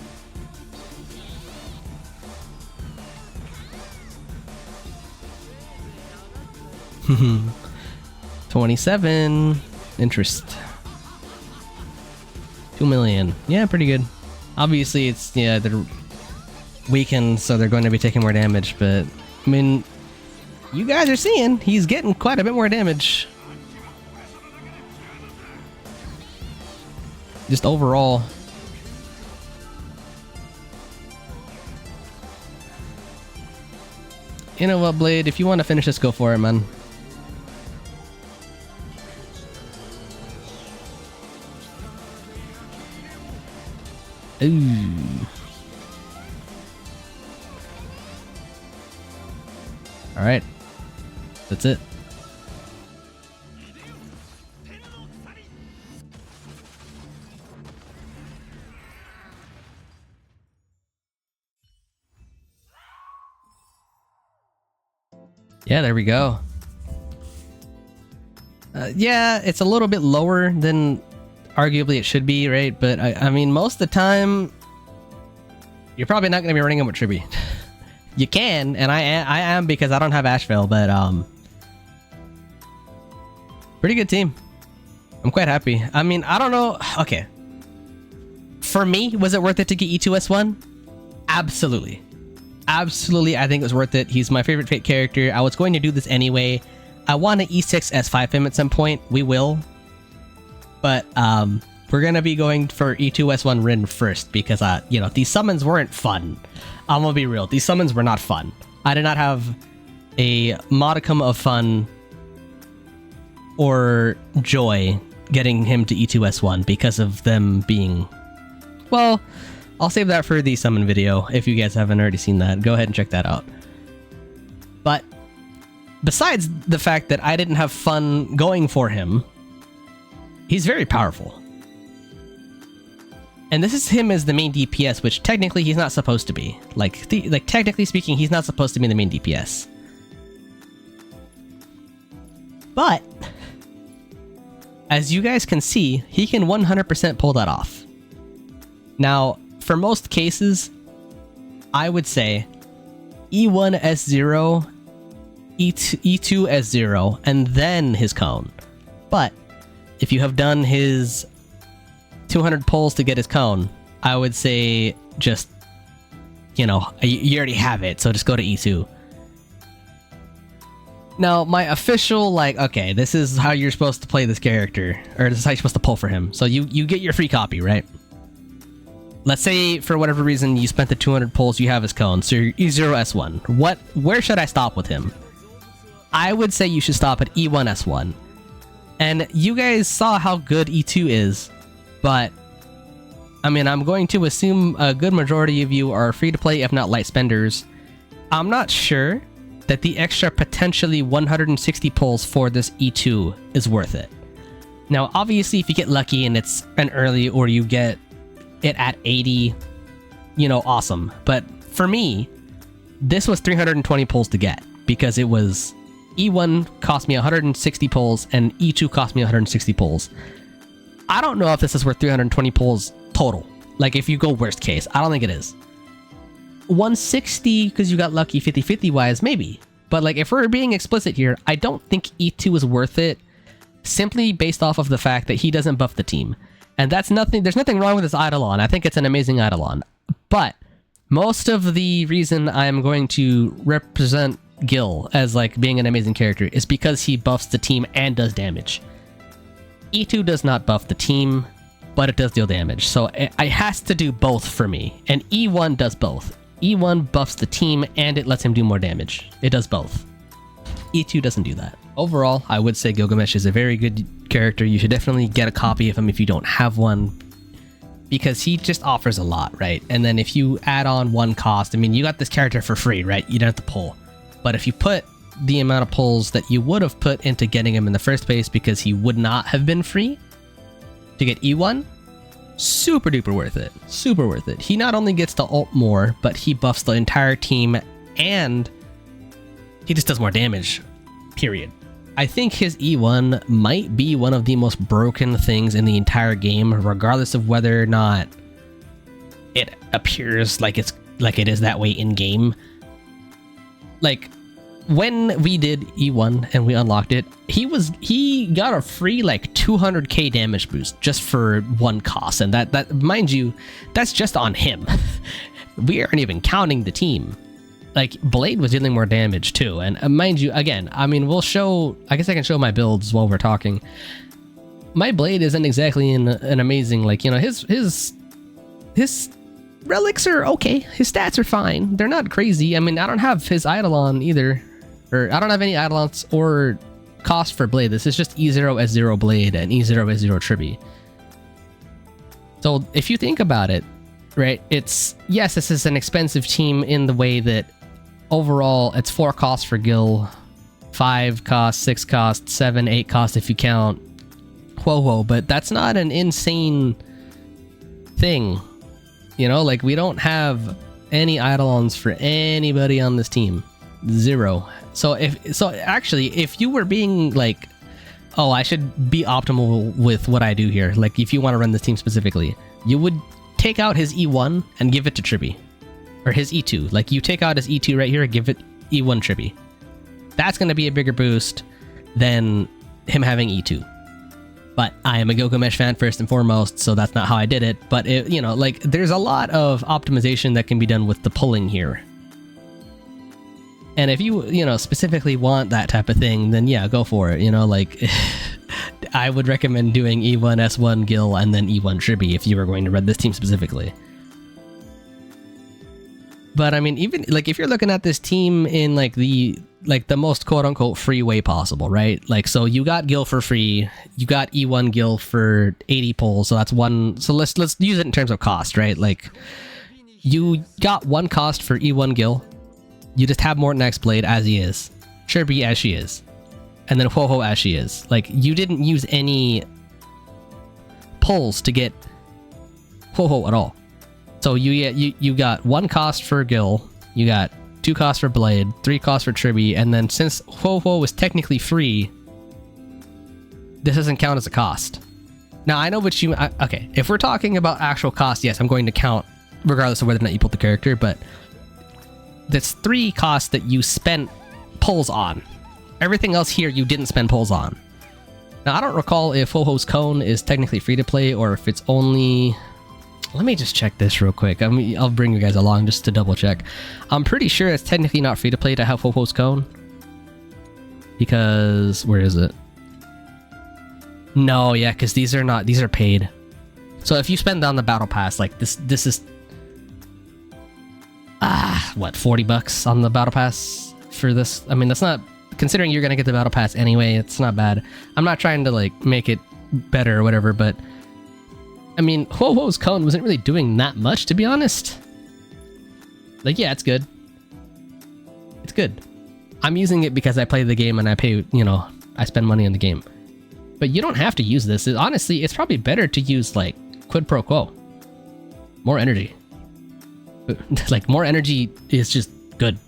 Hmm. 27 interest. 2 million. Yeah, pretty good. Obviously, it's, yeah, they're weakened, so they're going to be taking more damage, but I mean, you guys are seeing he's getting quite a bit more damage. Just overall. You know what, Blade? If you want to finish this, go for it, man. Ooh. Alright. That's it. Yeah, there we go. Yeah, it's a little bit lower than arguably it should be, right? But I mean, most of the time, you're probably not going to be running him with Tribby. You can, and I am because I don't have Asheville, but pretty good team. I'm quite happy. I mean, I don't know. Okay. For me, was it worth it to get E2S1? Absolutely. Absolutely, I think it was worth it. He's my favorite Fate character. I was going to do this anyway. I want an E6S5 him at some point. We will. But we're going to be going for E2S1 Rin first because, you know, these summons weren't fun. I'm going to be real. These summons were not fun. I did not have a modicum of fun or joy getting him to E2S1 because of them being... Well, I'll save that for the summon video. If you guys haven't already seen that, go ahead and check that out. But besides the fact that I didn't have fun going for him, he's very powerful. And this is him as the main DPS, which technically he's not supposed to be. Like technically speaking, he's not supposed to be the main DPS. But as you guys can see, he can 100% pull that off. Now, for most cases, I would say E1S0, E2S0, and then his cone. But if you have done his 200 pulls to get his cone, I would say just, you know, you already have it, so just go to E2. Now, my official, like, okay, this is how you're supposed to play this character, or this is how you're supposed to pull for him. So you get your free copy, right? Let's say, for whatever reason, you spent the 200 pulls, you have his cone, so you're E0S1. Where should I stop with him? I would say you should stop at E1S1. And you guys saw how good E2 is, but, I mean, I'm going to assume a good majority of you are free to play, if not light spenders. I'm not sure that the extra potentially 160 pulls for this E2 is worth it. Now, obviously, if you get lucky and it's an early or you get it at 80, you know, awesome. But for me, this was 320 pulls to get because it was E1 cost me 160 pulls and E2 cost me 160 pulls. I don't know if this is worth 320 pulls total. Like, if you go worst case, I don't think it is. 160 because you got lucky 50-50 wise, maybe. But like, if we're being explicit here, I don't think E2 is worth it simply based off of the fact that he doesn't buff the team. And that's nothing, there's nothing wrong with this Eidolon. I think it's an amazing Eidolon. But most of the reason I'm going to represent Gil as like being an amazing character is because he buffs the team and does damage. E2 does not buff the team, but it does deal damage. So it has to do both for me. And E1 does both. E1 buffs the team and it lets him do more damage. It does both. E2 doesn't do that. Overall, I would say Gilgamesh is a very good character. You should definitely get a copy of him if you don't have one, because he just offers a lot, right? And then if you add on one cost, I mean, you got this character for free, right? You don't have to pull. But if you put the amount of pulls that you would have put into getting him in the first place, because he would not have been free to get E1, super duper worth it. Super worth it. He not only gets to ult more, but he buffs the entire team and he just does more damage, period. I think his E1 might be one of the most broken things in the entire game, regardless of whether or not it appears like it is that way in game. Like, when we did E1 and we unlocked it, he got a free like 200k damage boost just for one cost, and that mind you, that's just on him. We aren't even counting the team. Like, Blade was dealing more damage too, and mind you, again, I mean, we'll show, I guess I can show my builds while we're talking. My Blade isn't exactly an amazing, like, you know, his relics are okay, his stats are fine, they're not crazy. I mean, I don't have his Eidolon either, or I don't have any Eidolons or cost for Blade. This is just E0S0 Blade and E0S0 Tribby. So if you think about it, right, it's, yes, this is an expensive team in the way that overall it's 4 costs for Gil, 5 costs, 6 costs, 7, 8 costs if you count Whoa, but that's not an insane thing. You know, like, we don't have any Eidolons for anybody on this team. 0. So actually, if you were being like, oh, I should be optimal with what I do here, like if you want to run this team specifically, you would take out his E1 and give it to Tribby. Or his E2. Like, you take out his E2 right here and give it E1 Tribby. That's going to be a bigger boost than him having E2. But I am a Gilgamesh fan first and foremost, so that's not how I did it. But, you know, like, there's a lot of optimization that can be done with the pulling here. And if you know, specifically want that type of thing, then yeah, go for it. You know, like, I would recommend doing E1S1 Gil and then E1 Tribby if you were going to run this team specifically. But I mean, even like, if you're looking at this team in like the most quote unquote free way possible, right? Like, so you got Gil for free, you got E1 Gil for 80 pulls, so that's one. So let's use it in terms of cost, right? Like, you got one cost for E1 Gil. You just have Morton X Blade as he is, Tribby as she is, and then Ho-Ho as she is. Like, you didn't use any pulls to get Ho-Ho at all. So you got one cost for Gil, you got 2 costs for Blade, 3 costs for Tribby, and then since Ho-Ho was technically free, this doesn't count as a cost. Now, I know what you... okay, if we're talking about actual cost, yes, I'm going to count regardless of whether or not you pulled the character, but that's 3 costs that you spent pulls on. Everything else here you didn't spend pulls on. Now, I don't recall if Ho-Ho's Cone is technically free to play or if it's only... Let me just check this real quick. I mean, I'll bring you guys along just to double check. I'm pretty sure it's technically not free to play to have Ho-Ho's Cone. Because... where is it? No, yeah, because these are paid. So if you spend on the battle pass, like this is... what, 40 bucks on the battle pass for this? I mean, that's not... considering you're gonna get the battle pass anyway, it's not bad. I'm not trying to, like, make it better or whatever, but... I mean, Ho-Ho's Cone wasn't really doing that much, to be honest. Like, yeah, it's good. good. I'm using it because I play the game and I pay, you know, I spend money on the game. But you don't have to use this. Honestly, it's probably better to use like quid pro quo. More energy. Like more energy is just good.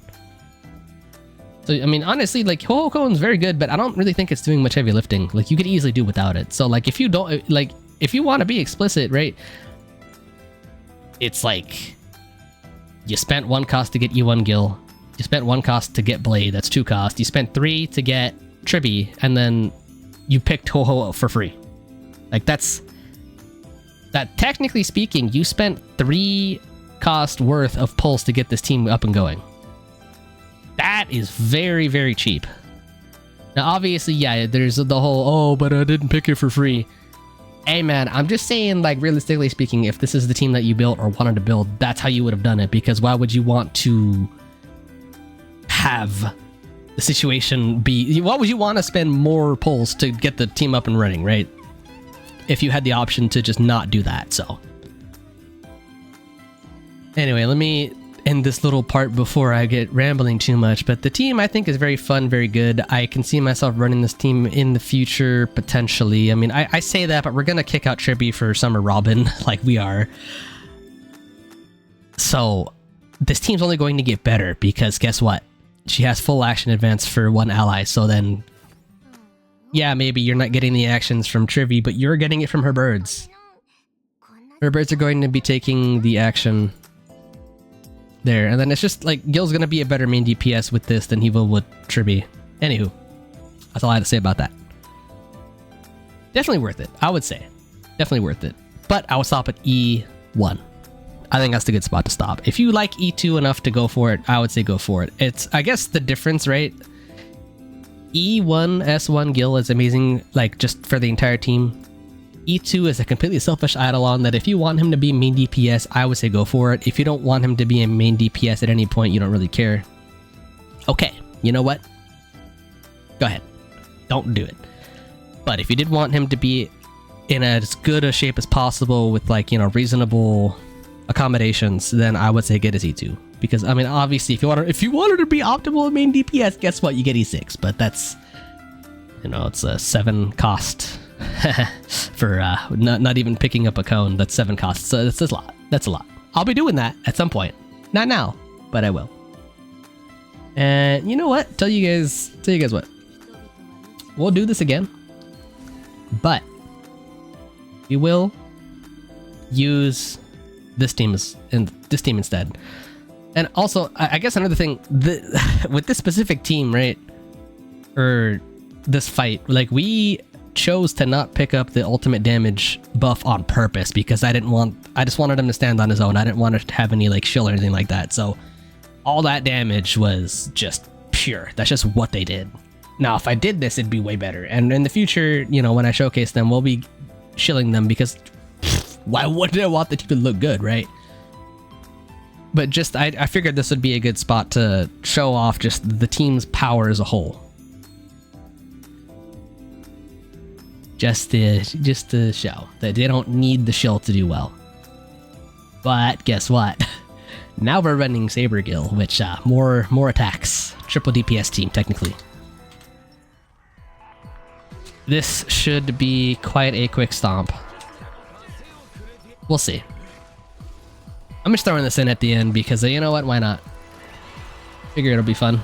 So, I mean, honestly, like Hohokon's very good, but I don't really think it's doing much heavy lifting. Like you could easily do without it. So like if you don't, like if you want to be explicit, right? It's like you spent 1 cost to get E1 Gil. You spent 1 cost to get Blade. That's 2 cost. You spent 3 to get Triby, and then you picked Ho-Ho for free. Like that, technically speaking, you spent 3 cost worth of pulls to get this team up and going. That is very, very cheap. Now, obviously, yeah, there's the whole, oh, but I didn't pick it for free. Hey, man, I'm just saying, like, realistically speaking, if this is the team that you built or wanted to build, that's how you would have done it. Because why would you want to have the situation be... Why would you want to spend more pulls to get the team up and running, right? If you had the option to just not do that, so... Anyway, let me end this little part before I get rambling too much, but the team I think is very fun, very good. I can see myself running this team in the future, potentially. I mean, I say that, but we're gonna kick out Trippy for Summer Robin, like we are. So, this team's only going to get better, because guess what? She has full action advance for 1 ally, so then... Yeah, maybe you're not getting the actions from Trivy, but you're getting it from her birds. Her birds are going to be taking the action... there, and then it's just like Gil's gonna be a better main DPS with this than he will with Triby. Anywho, that's all I had to say about that. Definitely worth it, I would say. Definitely worth it. But I would stop at E1. I think that's the good spot to stop. If you like E2 enough to go for it, I would say go for it. It's, I guess the difference, right? E1S1 Gil is amazing, like just for the entire team. E2 is a completely selfish Eidolon that if you want him to be main DPS, I would say go for it. If you don't want him to be a main DPS at any point, you don't really care. Okay, you know what? Go ahead. Don't do it. But if you did want him to be in as good a shape as possible with, like, you know, reasonable accommodations, then I would say get his E2. Because, I mean, obviously, if you wanted to be optimal main DPS, guess what? You get E6. But that's, you know, it's a 7 cost... for not even picking up a cone. That's 7 costs, so that's a lot. That's a lot. I'll be doing that at some point. Not now, but I will. And you know what? Tell you guys what. We'll do this again, but we will use this team instead. And also, I guess another thing, with this specific team, right, or this fight, like we chose to not pick up the ultimate damage buff on purpose because I just wanted him to stand on his own. I didn't want to have any like shield or anything like that. So all that damage was just pure. That's just what they did. Now, if I did this, it'd be way better. And in the future, you know, when I showcase them, we'll be shilling them because why wouldn't I want the team to look good, right? But just, I figured this would be a good spot to show off just the team's power as a whole. Just to show that they don't need the shield to do well. But guess what? Now we're running Saber Gil, which more attacks. Triple DPS team, technically. This should be quite a quick stomp. We'll see. I'm just throwing this in at the end because you know what? Why not? Figure it'll be fun.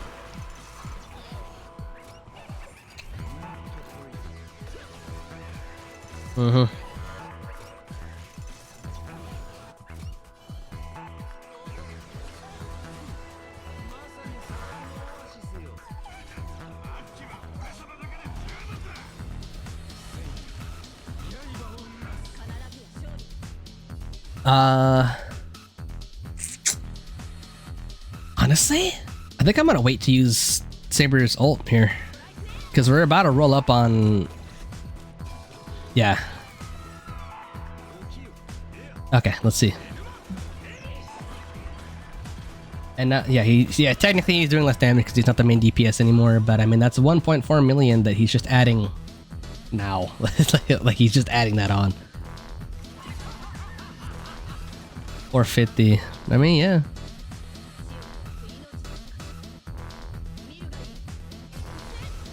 Mm-hmm. Honestly, I think I'm gonna wait to use Saber's ult here because we're about to roll up on. Yeah. Okay, let's see. And now, yeah, technically he's doing less damage because he's not the main DPS anymore. But I mean, that's 1.4 million that he's just adding now. like he's just adding that on. 450. I mean, yeah.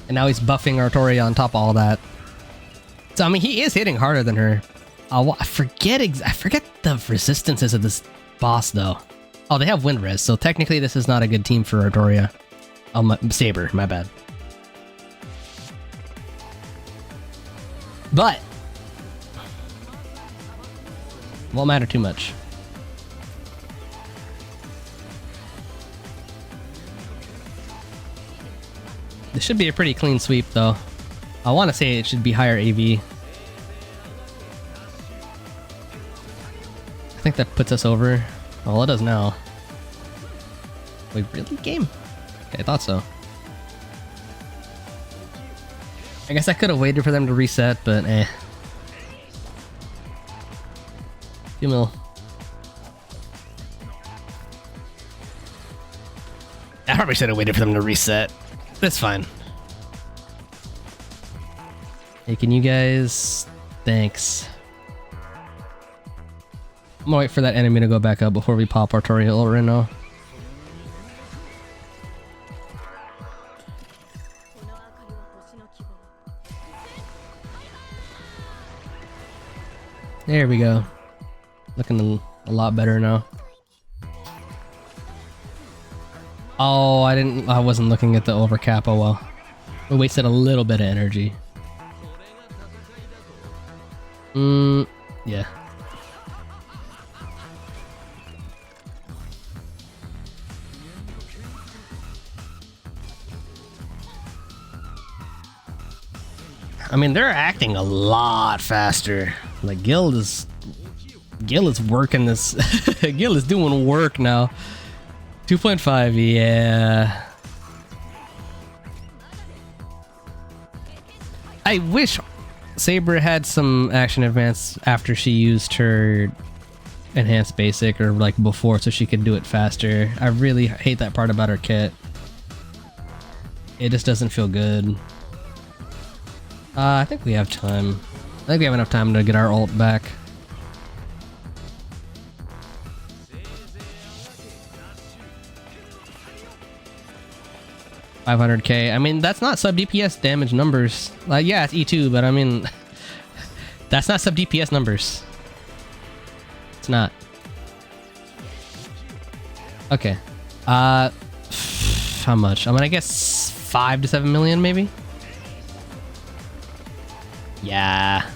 And now he's buffing Artoria on top of all that. So, I mean, he is hitting harder than her. I forget the resistances of this boss, though. Oh, they have wind res, so technically this is not a good team for Artoria. Oh, Saber, my bad. But won't matter too much. This should be a pretty clean sweep, though. I want to say it should be higher AV. I think that puts us over. Well, it does now. Wait, really? Game? Okay, I thought so. I guess I could have waited for them to reset, but eh. 2 mil. I probably should have waited for them to reset. That's fine. Hey, can you guys... Thanks. I'm gonna wait for that enemy to go back up before we pop Artoria right now. There we go. Looking a lot better now. Oh, I wasn't looking at the overcap. Oh well. We wasted a little bit of energy. Yeah. I mean, they're acting a lot faster. Like Gil is working this. Gil is doing work now. 2.5, yeah. I wish Saber had some action advance after she used her enhanced basic, or like before, so she could do it faster. I really hate that part about her kit. It just doesn't feel good. I think we have time. I think we have enough time to get our ult back. $500k. I mean, that's not sub DPS damage numbers. Like, yeah, it's E2, but I mean, that's not sub DPS numbers. It's not. Okay. How much? I mean, I guess 5 to 7 million, maybe. Yeah.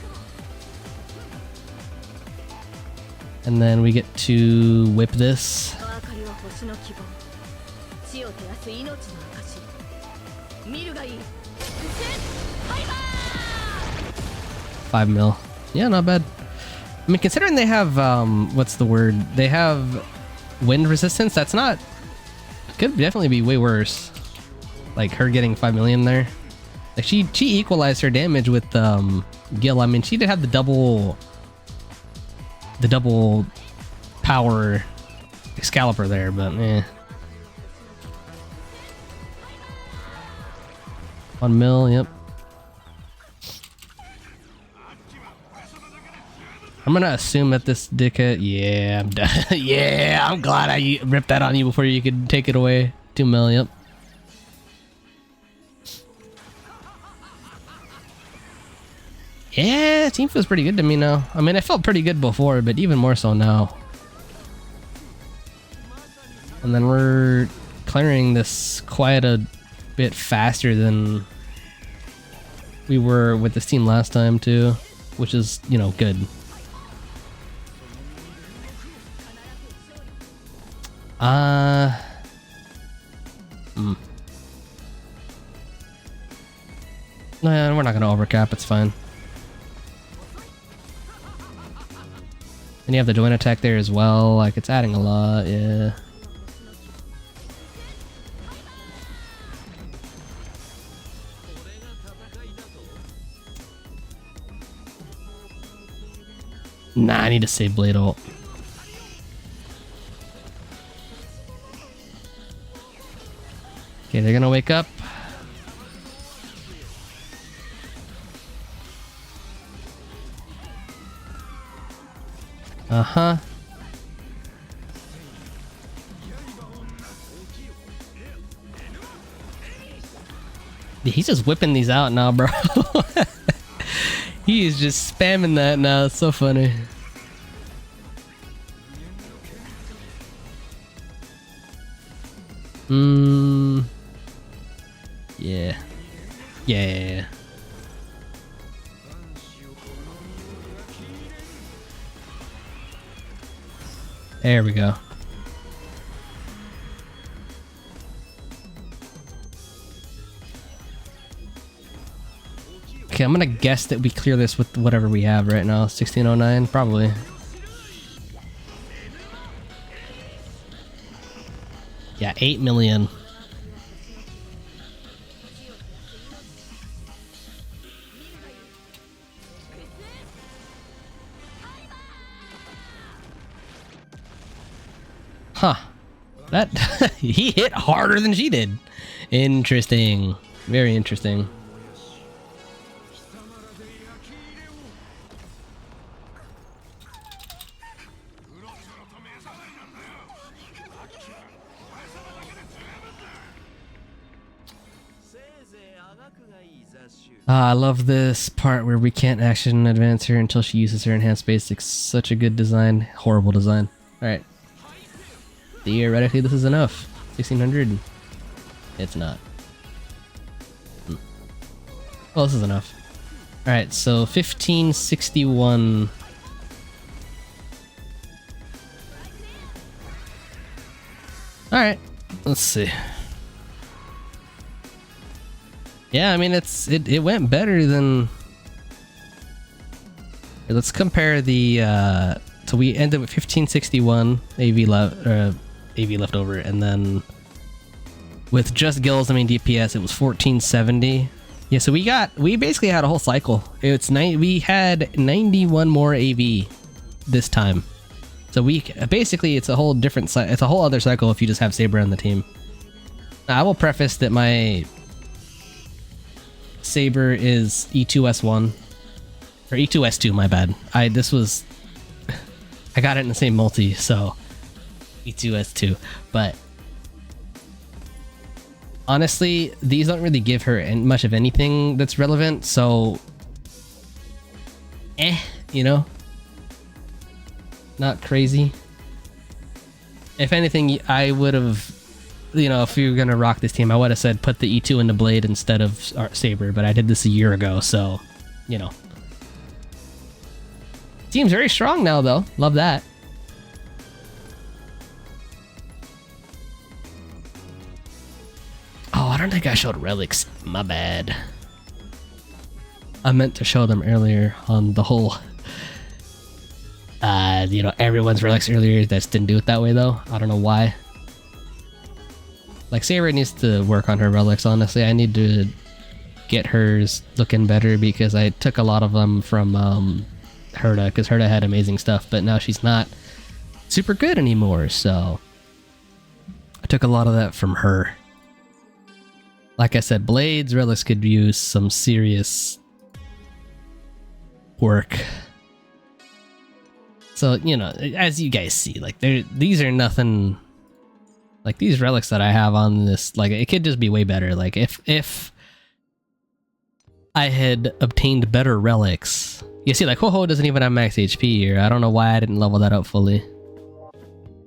And then we get to whip this. 5 mil. Yeah, not bad. I mean, considering they have, what's the word? They have wind resistance, that's not... Could definitely be way worse. Like, her getting 5 million there. Like, she equalized her damage with, Gil. I mean, she did have the double power Excalibur there, but eh. 1 mil, yep. I'm gonna assume that this dickhead... Yeah, I'm done. Yeah, I'm glad I ripped that on you before you could take it away. 2 mil, yep. Yeah, team feels pretty good to me now. I mean, I felt pretty good before, but even more so now. And then we're clearing this quite a bit faster than we were with this team last time too, which is, you know, good. Nah, we're not gonna overcap, it's fine. And you have the joint attack there as well, like it's adding a lot, yeah. Nah, I need to save Blade ult. Okay, they're gonna wake up. Uh-huh. He's just whipping these out now, bro. He is just spamming that now. It's so funny. Yeah. Yeah. There we go. Okay, I'm gonna guess that we clear this with whatever we have right now. 1609, probably. Yeah, 8 million. Huh. That he hit harder than she did. Interesting. Very interesting. I love this part where we can't action advance her until she uses her enhanced basics. Such a good design. Horrible design. Alright. Theoretically, this is enough. 1600. It's not. Well, this is enough. Alright, so 1561. Alright, let's see. Yeah, I mean, it went better than... Let's compare the... So we ended with 1561 AV leftover, and then with just gills, I mean DPS, it was 1470. Yeah, so we basically had a whole cycle. We had 91 more AV this time. So basically it's a whole different it's a whole other cycle if you just have Saber on the team. Now, I will preface that my Saber is E2S1 or E2S2, my bad. I got it in the same multi, so E2S2. But honestly, these don't really give her much of anything that's relevant, so you know, not crazy. If anything, I would have, you know, if you were gonna rock this team, I would have said put the E2 in the blade instead of Saber, but I did this a year ago, so, you know. Team's very strong now, though. Love that. Oh, I don't think I showed relics. My bad. I meant to show them earlier on the whole... you know, everyone's relics earlier. That didn't do it that way, though. I don't know why. Like, Saber needs to work on her relics, honestly. I need to get hers looking better because I took a lot of them from Herda, because Herda had amazing stuff, but now she's not super good anymore, so I took a lot of that from her. Like I said, Blades, relics could use some serious work. So, you know, as you guys see, like, these are nothing... Like, these relics that I have on this, like, it could just be way better. Like, if I had obtained better relics... You see, like, Ho-Ho doesn't even have max HP here. I don't know why I didn't level that up fully.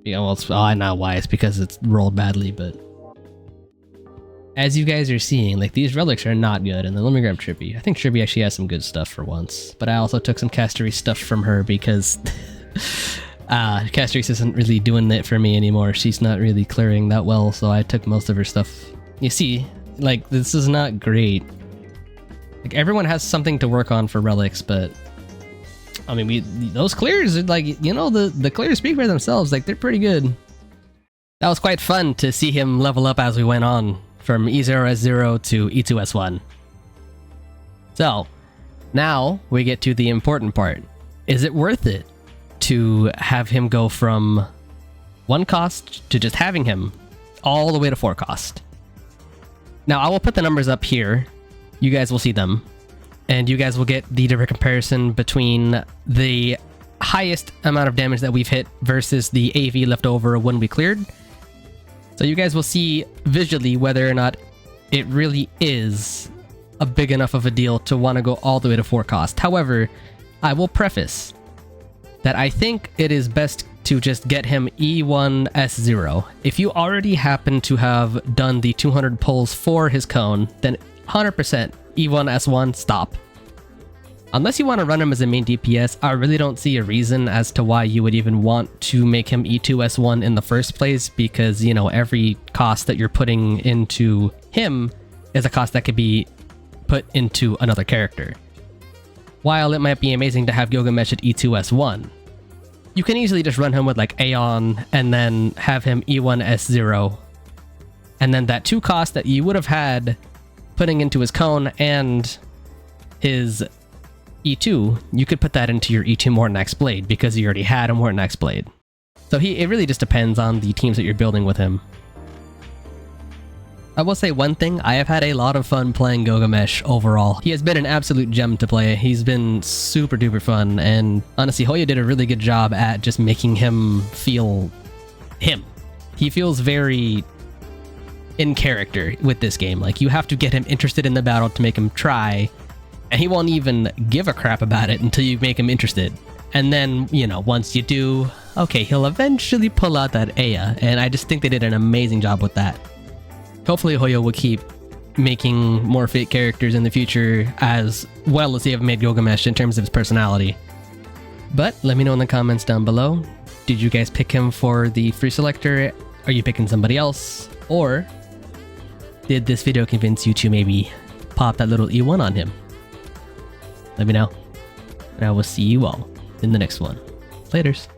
Yeah, well, I know why. It's because it's rolled badly, but... As you guys are seeing, like, these relics are not good. And then let me grab Trippy. I think Trippy actually has some good stuff for once. But I also took some Castery stuff from her because... Castrix isn't really doing it for me anymore. She's not really clearing that well, so I took most of her stuff. You see, like, this is not great. Like, everyone has something to work on for relics, but... I mean, those clears are, like, you know, the clears speak for themselves. Like, they're pretty good. That was quite fun to see him level up as we went on, from E0S0 to E2S1. So, now we get to the important part. Is it worth it to have him go from 1 cost to just having him all the way to 4 cost? Now, I will put the numbers up here. You guys will see them. And you guys will get the direct comparison between the highest amount of damage that we've hit versus the AV left over when we cleared. So you guys will see visually whether or not it really is a big enough of a deal to want to go all the way to 4 cost. However, I will preface that I think it is best to just get him E1S0. If you already happen to have done the 200 pulls for his cone, then 100% E1S1, stop. Unless you want to run him as a main DPS, I really don't see a reason as to why you would even want to make him E2S1 in the first place, because, you know, every cost that you're putting into him is a cost that could be put into another character. While it might be amazing to have Gilgamesh at E2S1, you can easily just run him with like Aeon and then have him E1S0. And then that 2 cost that you would have had putting into his cone and his E2, you could put that into your E2 Mortnax Blade because you already had a Mortnax Blade. So it really just depends on the teams that you're building with him. I will say one thing, I have had a lot of fun playing Gilgamesh overall. He has been an absolute gem to play. He's been super duper fun, and honestly, Hoya did a really good job at just making him feel him. He feels very in character with this game. Like, you have to get him interested in the battle to make him try, and he won't even give a crap about it until you make him interested. And then, you know, once you do, okay, he'll eventually pull out that Aya, and I just think they did an amazing job with that. Hopefully Hoyo will keep making more Fate characters in the future, as well as they have made Gilgamesh in terms of his personality. But let me know in the comments down below, did you guys pick him for the free selector? Are you picking somebody else? Or did this video convince you to maybe pop that little E1 on him? Let me know, and I will see you all in the next one. Laters.